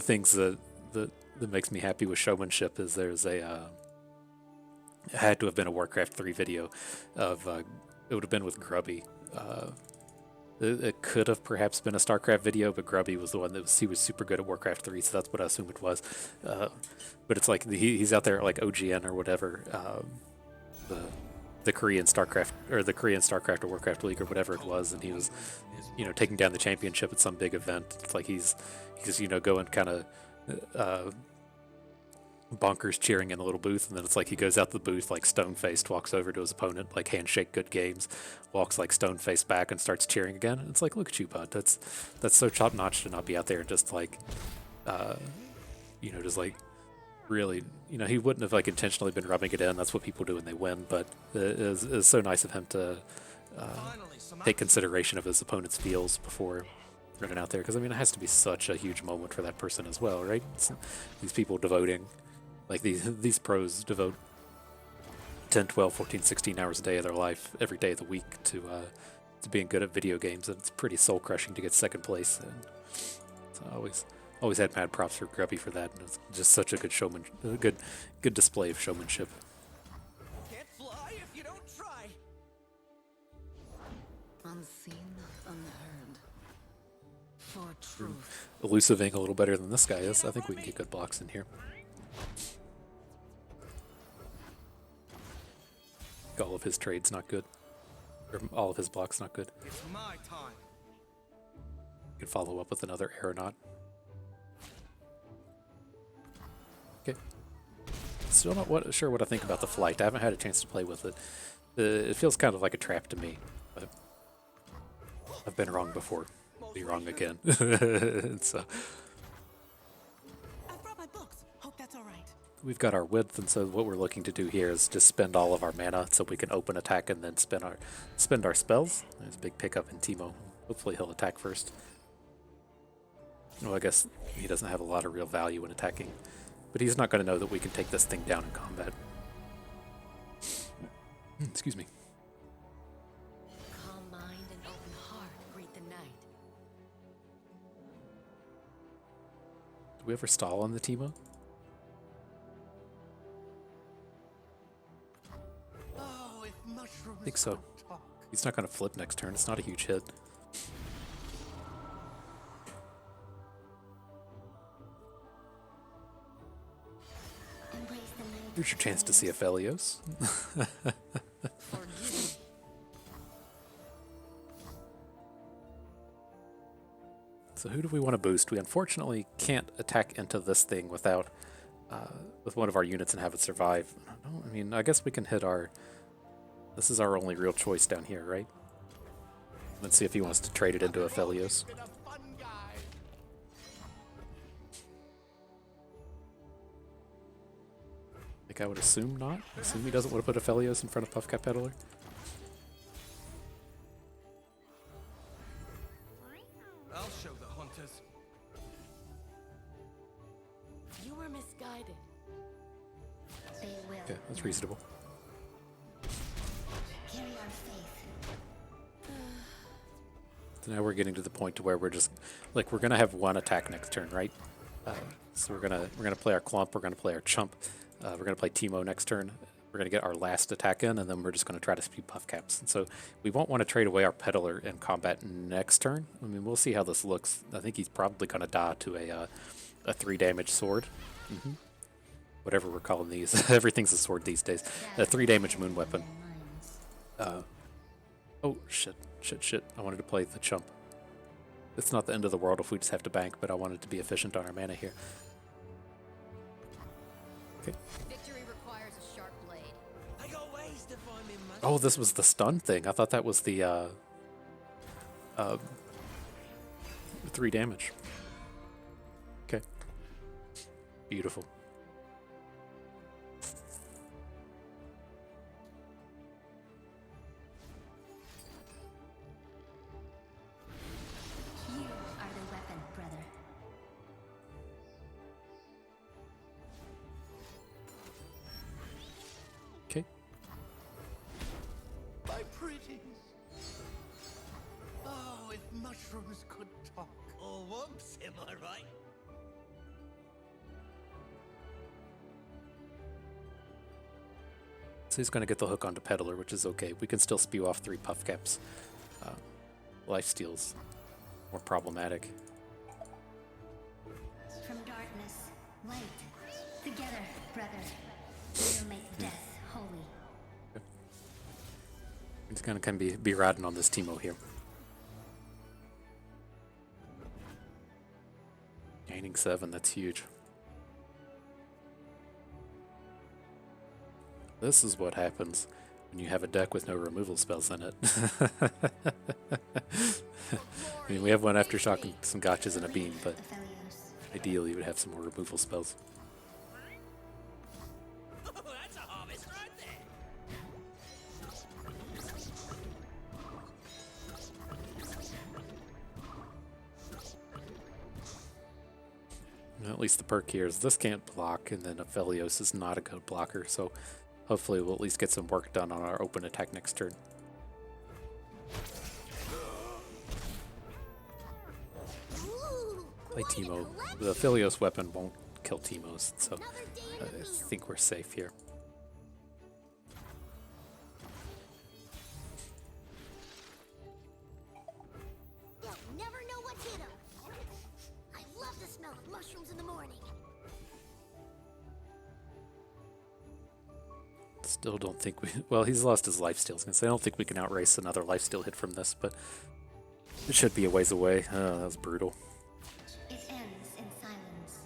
things that makes me happy with showmanship is there's it had to have been a Warcraft 3 video of it would have been with Grubby. It could have perhaps been a StarCraft video, but Grubby was the one he was super good at Warcraft 3, so that's what I assume it was. But it's like he's out there at like OGN or whatever, the Korean StarCraft or Warcraft League or whatever it was, and he was, taking down the championship at some big event. It's like he's going kind of bonkers cheering in a little booth, and then it's like he goes out the booth like stone-faced, walks over to his opponent, like handshake good games, walks like stone-faced back and starts cheering again. And it's like, look at you, bud. That's so top-notch to not be out there and just like, just like really, you know, he wouldn't have like intentionally been rubbing it in. That's what people do when they win. But it is so nice of him to take consideration of his opponent's feels before running out there. Because I mean, it has to be such a huge moment for that person as well, right? These people devoting, like these pros devote 10, 12, 14, 16 hours a day of their life every day of the week to being good at video games, and it's pretty soul crushing to get second place. And so I always had mad props for Grubby for that, and it's just such a good good display of showmanship. Can't fly if you don't try. Unseen, unheard. For truth. Elusiving a little better than this guy is. I think we can get good blocks in here. All of his trades not good. Or all of his blocks not good. It's my time. You can follow up with another aeronaut. Okay. Still not sure what I think about the flight. I haven't had a chance to play with it. It feels kind of like a trap to me, but I've been wrong before. Be wrong again. So I brought my books. Hope that's all right. we've got our width, and so what we're looking to do here is just spend all of our mana so we can open attack and then spend our spells. There's a big pickup in Teemo. Hopefully he'll attack first. Well, I guess he doesn't have a lot of real value in attacking, but he's not going to know that we can take this thing down in combat. Excuse me. Calm mind and open heart greet the night. Do we ever stall on the Teemo? Oh, if mushrooms I think so. could talk. He's not going to flip next turn. It's not a huge hit. Embrace the night. Here's your chance to see Aphelios. Forgive me. So who do we want to boost? We unfortunately can't attack into this thing without with one of our units and have it survive. I mean, I guess we can hit our... This is our only real choice down here, right? Let's see if he wants to trade it into Aphelios. Been a fun guy. Like I would assume not. Assume he doesn't want to put Aphelios in front of Puffcap Peddler. I'll show the hunters. You were misguided. They will. Okay, that's reasonable. Carry our faith. So now we're getting to the point to where we're just like we're gonna have one attack next turn, right? So we're gonna play our clump, we're gonna play our chump, we're gonna play Teemo next turn. We're gonna get our last attack in, and then we're just gonna try to spew Puffcaps. And so we won't want to trade away our Peddler in combat next turn. I mean, we'll see how this looks. I think he's probably gonna die to a 3 damage sword. Whatever we're calling these, everything's a sword these days. A 3 damage moon weapon. Oh shit. I wanted to play the chump. It's not the end of the world if we just have to bank, but I wanted to be efficient on our mana here. Okay. Victory requires a sharp blade. I got ways to find me mushrooms. Oh, this was the stun thing. I thought that was the 3 damage. Okay. Beautiful. You are the weapon, brother. Okay. My pretties. Oh, if mushrooms could talk. Oh, whoops, am I right? So he's going to get the hook onto Peddler, which is okay. We can still spew off 3 Puffcaps. Lifesteal's more problematic. From darkness, light. Together, brother. We will make death holy. He's going to kind of be riding on this Teemo here. Gaining 7, that's huge. This is what happens when you have a deck with no removal spells in it. I mean, we have one Aftershock and some gotchas and a beam, but Aphelios. ideally you would have some more removal spells. At least the perk here is this can't block, and then Aphelios is not a good blocker, so hopefully we'll at least get some work done on our open attack next turn. Play Teemo. The Aphelios weapon won't kill Teemos, so I think we're safe here. They'll never know what hit 'em. I love the smell of mushrooms in the morning. Still don't think we... Well, he's lost his lifesteal. I was gonna say, I don't think we can outrace another lifesteal hit from this, but it should be a ways away. Oh, that was brutal. It ends in silence.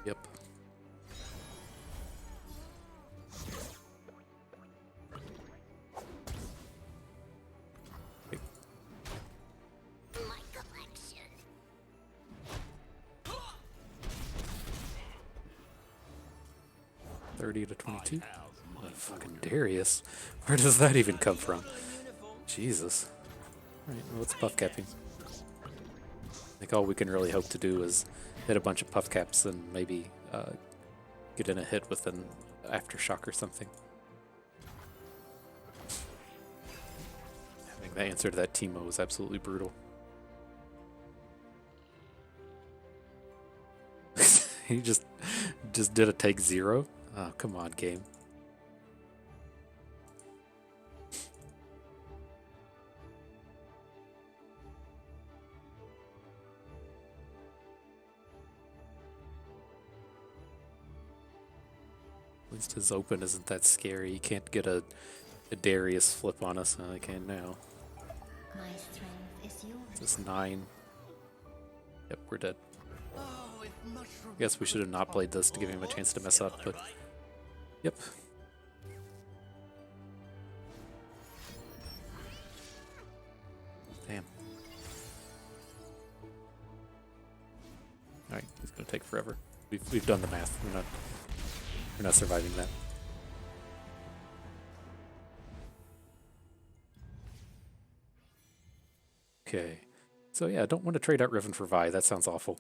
Yep. My collection. $30 to $22. Oh, fucking Darius. Where does that even come from? Jesus. Alright, well, what's Puffcapping? I think all we can really hope to do is hit a bunch of Puffcaps and maybe get in a hit with an Aftershock or something. Having the answer to that Teemo was absolutely brutal. He just did a take 0? Oh, come on, game. At least his open isn't that scary. He can't get a Darius flip on us. I can now. My strength is yours. This 9. Yep, we're dead. Oh, if mushrooms Guess we should have not played this to give him a chance to mess up, but yep. Damn. Alright, it's gonna take forever. We've done the math. We're not surviving that. Okay. So yeah, I don't want to trade out Riven for Vi. That sounds awful.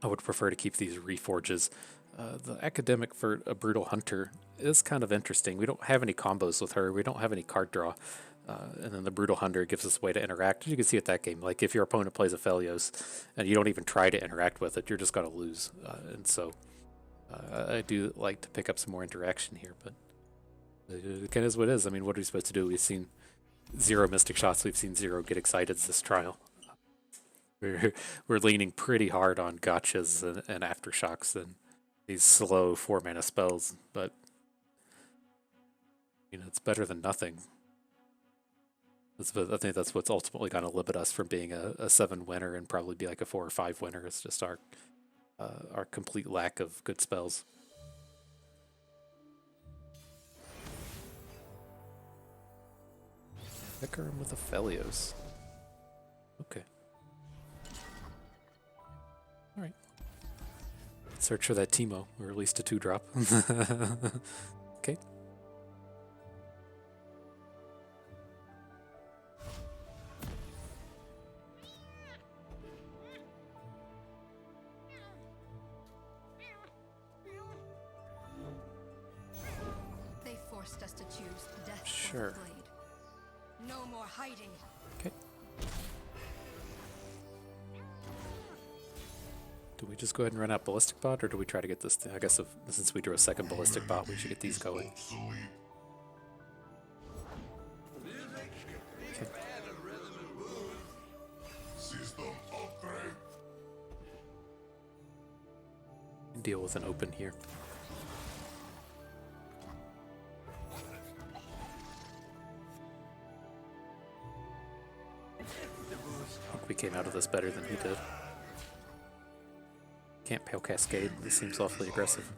I would prefer to keep these reforges. The academic for a brutal hunter is kind of interesting. We don't have any combos with her. We don't have any card draw. And then the brutal hunter gives us a way to interact. You can see at that game, like if your opponent plays Aphelios and you don't even try to interact with it, you're just going to lose. And so I do like to pick up some more interaction here, but it kind of is what it is. I mean, what are we supposed to do? We've seen 0 Mystic Shots. We've seen 0 get excited this trial. We're leaning pretty hard on gotchas and aftershocks and these slow 4-mana spells, but you know, it's better than nothing. I think that's what's ultimately going to limit us from being a 7 winner and probably be like a 4 or 5 winner. It's just our complete lack of good spells. Picker him with Aphelios. Okay. Alright. Search for that Teemo, or at least a 2-drop. Okay. They forced us to choose death Sure. or the blade. No more hiding. Okay. Do we just go ahead and run out Ballistic Bot, or do we try to get this thing? I guess since we drew a second Ballistic Bot, we should get these going. Okay. System upgrade. Deal with an open here. I think we came out of this better than he did. Can't Pale Cascade. This seems awfully aggressive.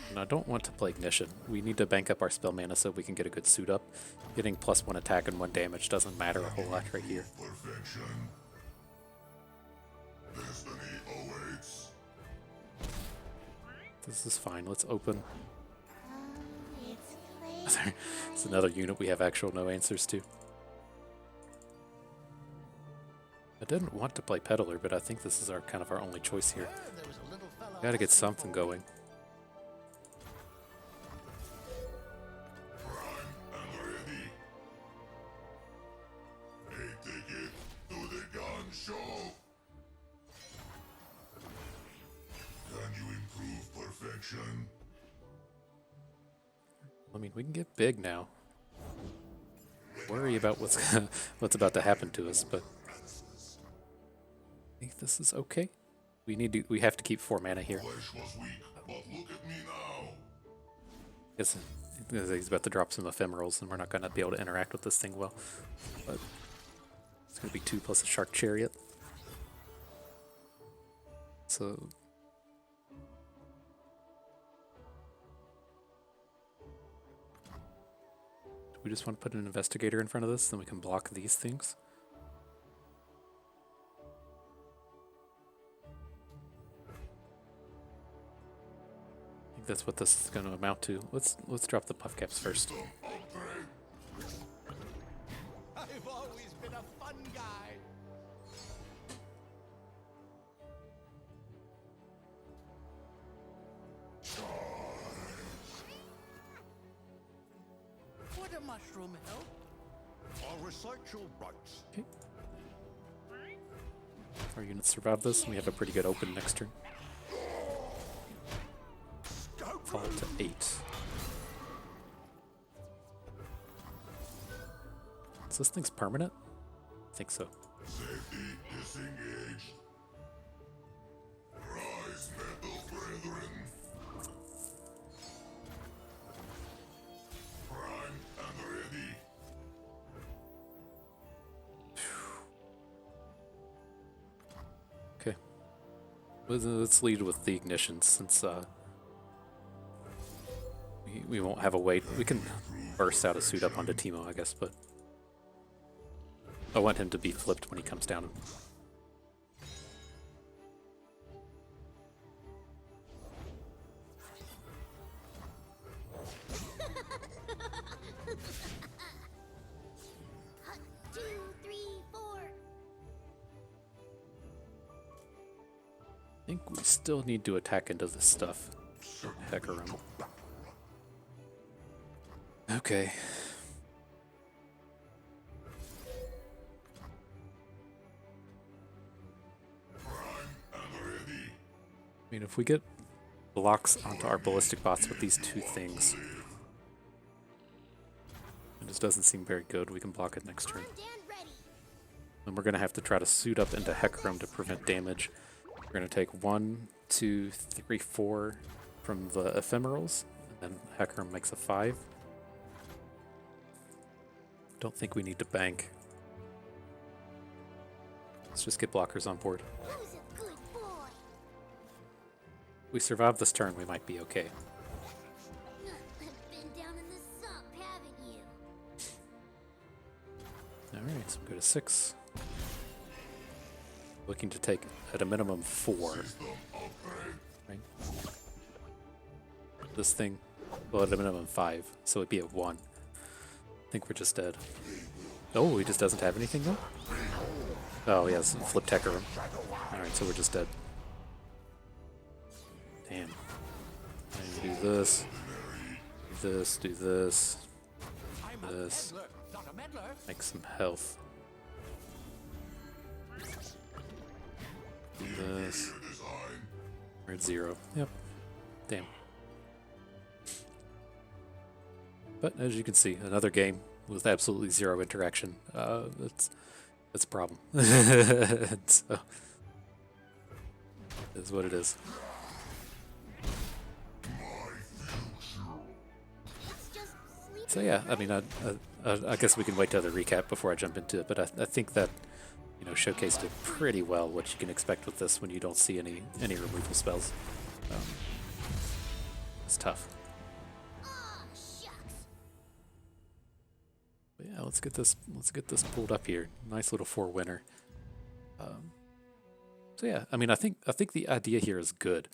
And I don't want to play Ignition. We need to bank up our spell mana so we can get a good suit up. Getting +1 attack and 1 damage doesn't matter a whole lot right here. Perfection. Destiny awaits. This is fine. Let's open. it's another unit we have actual no answers to. I didn't want to play Peddler, but I think this is our kind of our only choice here. There was a little fella Gotta get something going. I'm ready. A ticket to the gun show. Can you improve perfection? I mean, we can get big now. Worry about what's what's about to happen to us, but I think this is okay. We have to keep 4 mana here. Flesh was weak, but look at me now. Guess he's about to drop some ephemerals, and we're not gonna be able to interact with this thing well. But it's gonna be 2 plus a shark chariot. So. We just want to put an investigator in front of this, then we can block these things. I think that's what this is going to amount to. Let's drop the Puffcaps first. I've always been a fun guy. Would a mushroom help? I'll recite your rights. Okay. Our units survive this, and we have a pretty good open next turn. Fall to 8. So this thing's permanent? I think so. Safety disengaged. Rise, metal brethren. Prime and ready. Okay. Let's lead with the ignition since we won't have a way. We can burst out a suit up onto Teemo, I guess, but I want him to be flipped when he comes down. Two, three, four. I think we still need to attack into this stuff. Heck around. Okay. I mean, if we get blocks onto our ballistic bots with these 2 things, it just doesn't seem very good. We can block it next turn. Armed and ready. And we're going to have to try to suit up into Hecarim to prevent damage. We're going to take 1, 2, 3, 4 from the ephemerals, and then Hecarim makes a 5. Don't think we need to bank. Let's just get blockers on board. Who's a good boy? If we survive this turn, we might be okay. Been down in the sump, haven't you? Alright, so we go to 6. Looking to take at a minimum 4. Right? This thing, well, at a minimum 5, so it'd be at 1. I think we're just dead. Oh, he just doesn't have anything though? Oh, he has flip Hecarim. Alright, so we're just dead. Damn. And do this. Do this, do this. I'm a This. peddler, not a meddler. Make some health. Do this. We're at 0. Yep. Damn. But as you can see, another game with absolutely 0 interaction. That's a problem. So, it is what it is. It's just sleep. So yeah, I mean, I guess we can wait till the recap before I jump into it. But I think that, you know, showcased it pretty well what you can expect with this when you don't see any removal spells. It's tough. Aw, shucks. But yeah, let's get this pulled up here. Nice little 4-winner. So yeah, I mean, I think the idea here is good.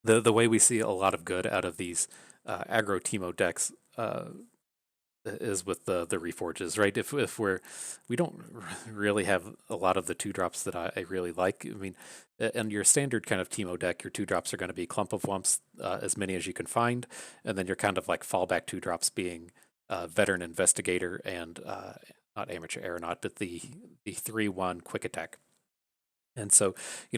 The way we see a lot of good out of these aggro Teemo decks is with the reforges, right? If we don't really have a lot of the 2-drops that I really like. I mean, in your standard kind of Teemo deck, your 2-drops are going to be Clump of Wumps, as many as you can find, and then your kind of like fallback 2-drops being Veteran Investigator and not Amateur Aeronaut, but the 3/1 Quick Attack. And so,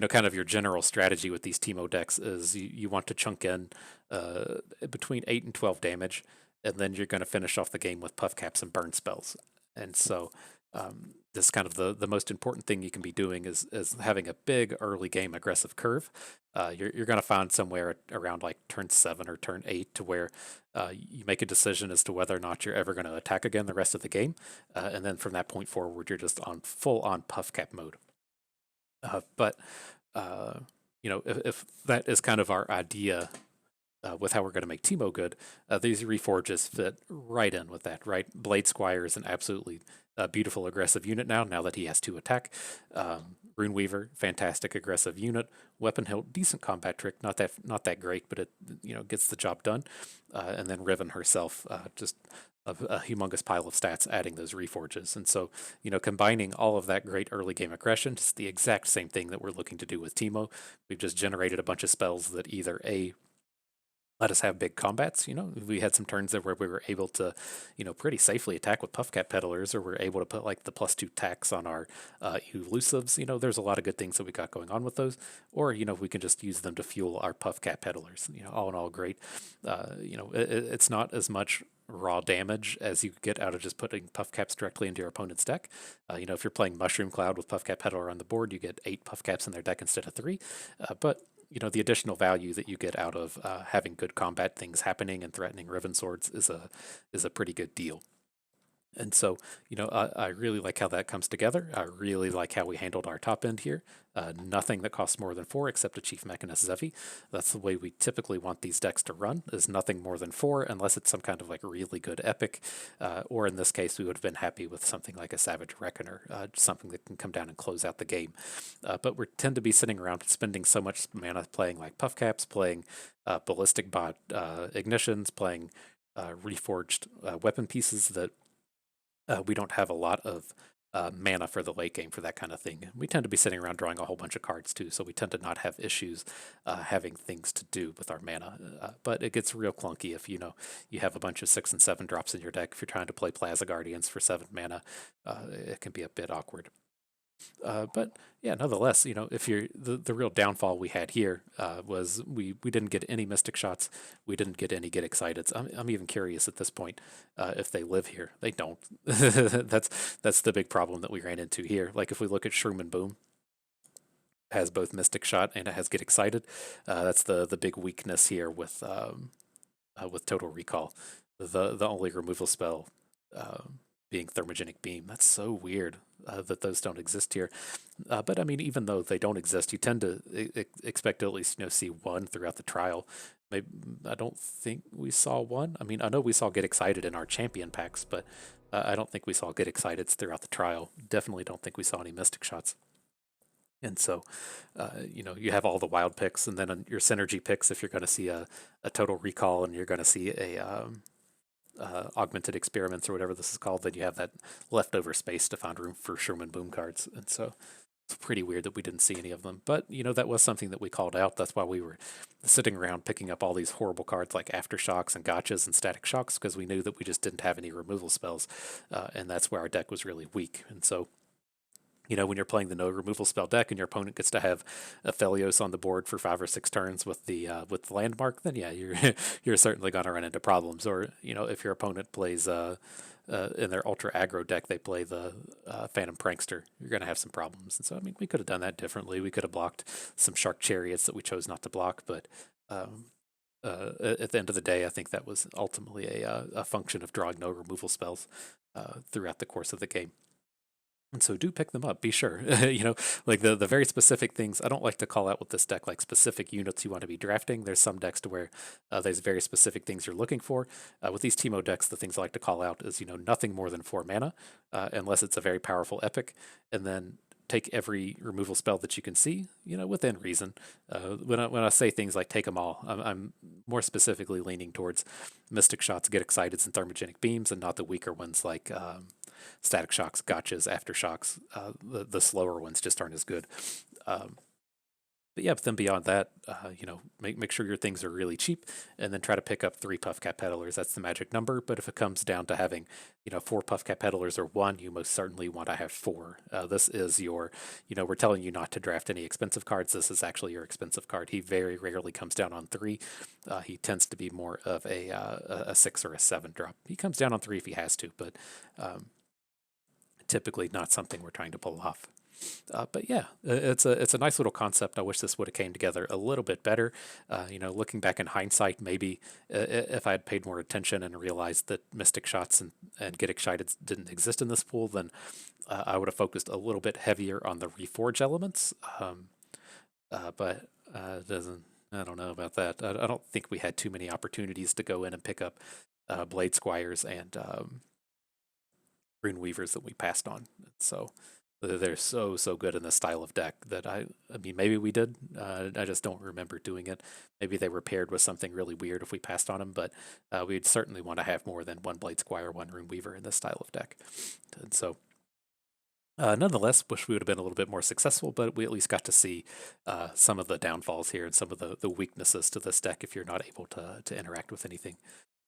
kind of your general strategy with these Teemo decks is you want to chunk in between 8 and 12 damage, and then you're going to finish off the game with Puffcaps and burn spells. And so, this is kind of the most important thing you can be doing is having a big early game aggressive curve. You're going to find somewhere around like turn 7 or turn 8 to where you make a decision as to whether or not you're ever going to attack again the rest of the game. And then from that point forward, you're just on full on Puffcap mode. But if that is kind of our idea with how we're going to make Teemo good, these reforges fit right in with that, right? Blade Squire is an absolutely beautiful aggressive unit now that he has 2 attack. Rune Weaver, fantastic aggressive unit. Weapon Hilt, decent combat trick, not that great, but it gets the job done. And then Riven herself, just a humongous pile of stats adding those reforges. And so, combining all of that great early game aggression, it's the exact same thing that we're looking to do with Teemo. We've just generated a bunch of spells that either let us have big combats. We had some turns there where we were able to, pretty safely attack with Puffcap Peddlers, or we're able to put like the +2 tax on our elusives. There's a lot of good things that we got going on with those. Or, we can just use them to fuel our Puffcap Peddlers. All in all, great. It's not as much raw damage as you get out of just putting Puffcaps directly into your opponent's deck. If you're playing Mushroom Cloud with Puffcap Peddler on the board, you get 8 Puffcaps in their deck instead of 3. But the additional value that you get out of having good combat things happening and threatening Riven Swords is a pretty good deal. And so, I really like how that comes together. I really like how we handled our top end here. Nothing that costs more than 4 except a Chief Mechanist Zevi. That's the way we typically want these decks to run, is nothing more than 4 unless it's some kind of like really good epic. Or in this case, we would have been happy with something like a Savage Reckoner, something that can come down and close out the game. But we tend to be sitting around spending so much mana playing like Puffcaps, playing Ballistic Bot Ignitions, playing Reforged weapon pieces that we don't have a lot of mana for the late game for that kind of thing. We tend to be sitting around drawing a whole bunch of cards too, so we tend to not have issues having things to do with our mana. But it gets real clunky if you have a bunch of 6 and 7 drops in your deck. If you're trying to play Plaza Guardians for 7 mana, it can be a bit awkward. But yeah, nonetheless, if you're the real downfall we had here was we didn't get any Mystic Shots, we didn't get any Get Exciteds. I'm even curious at this point if they live here. They don't. That's the big problem that we ran into here. Like if we look at Shroom and Boom, it has both Mystic Shot and it has Get Excited. That's the big weakness here with Total Recall. The only removal spell being Thermogenic Beam. That's so weird that those don't exist here. But I mean, even though they don't exist, you tend to expect to at least see one throughout the trial. Maybe I don't think we saw one. I mean, I know we saw Get Excited in our champion packs, but I don't think we saw Get Exciteds throughout the trial. Definitely don't think we saw any Mystic Shots. And so, you have all the wild picks, and then on your synergy picks, if you're going to see a Total Recall and you're going to see a Augmented Experiments or whatever this is called, then you have that leftover space to find room for Shroom and Boom cards. And so it's pretty weird that we didn't see any of them. But, that was something that we called out. That's why we were sitting around picking up all these horrible cards like Aftershocks and Gotchas and Static Shocks, because we knew that we just didn't have any removal spells. And that's where our deck was really weak. And so, when you're playing the no removal spell deck and your opponent gets to have a Felios on the board for 5 or 6 turns with the landmark, then yeah, you're certainly going to run into problems. Or if your opponent plays in their ultra aggro deck, they play the Phantom Prankster, you're going to have some problems. And so I mean, we could have done that differently. We could have blocked some Shark Chariots that we chose not to block, but at the end of the day, I think that was ultimately a function of drawing no removal spells throughout the course of the game. And so do pick them up, be sure. Like the very specific things, I don't like to call out with this deck like specific units you want to be drafting. There's some decks to where there's very specific things you're looking for. With these Teemo decks, the things I like to call out is, nothing more than 4 mana, unless it's a very powerful epic. And then take every removal spell that you can see, within reason. When I say things like take them all, I'm more specifically leaning towards Mystic Shots, Get Exciteds, and Thermogenic Beams, and not the weaker ones like Static Shocks, Gotchas, Aftershocks. The slower ones just aren't as good. But yeah, but then beyond that, make sure your things are really cheap, and then try to pick up 3 Puffcap Peddlers. That's the magic number. But if it comes down to having, 4 Puffcap Peddlers or 1, you most certainly want to have 4. This is your, we're telling you not to draft any expensive cards. This is actually your expensive card. He very rarely comes down on 3. He tends to be more of a 6 or a 7 drop. He comes down on 3 if he has to, but typically not something we're trying to pull off. But yeah, it's a nice little concept. I wish this would have came together a little bit better. Looking back in hindsight, maybe if I had paid more attention and realized that Mystic Shots and Get Excited didn't exist in this pool, then I would have focused a little bit heavier on the Reforge elements. But doesn't. I don't know about that. I don't think we had too many opportunities to go in and pick up Blade Squires and Rune Weavers that we passed on. So they're so good in this style of deck that I mean, maybe we did. I just don't remember doing it. Maybe they were paired with something really weird if we passed on them, but we'd certainly want to have more than 1 Blade Squire, 1 Rune Weaver in this style of deck. And so, nonetheless, wish we would have been a little bit more successful, but we at least got to see some of the downfalls here and some of the weaknesses to this deck if you're not able to interact with anything.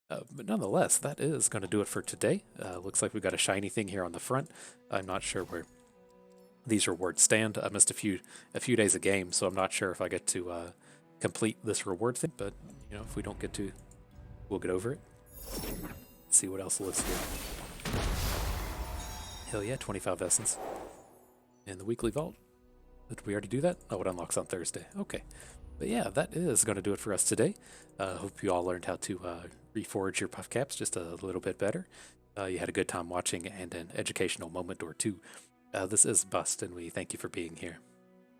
But nonetheless, that is going to do it for today. Looks like we've got a shiny thing here on the front. I'm not sure where these rewards stand. I missed a few days of game, so I'm not sure if I get to complete this reward thing, but if we don't get to, we'll get over it. Let's see what else lives here. Hell yeah, 25 Essence. And the weekly vault. Did we already do that? Oh, it unlocks on Thursday. Okay. But yeah, that is going to do it for us today. Hope you all learned how to reforge your Puffcaps just a little bit better. You had a good time watching and an educational moment or two. This is Bust, and we thank you for being here.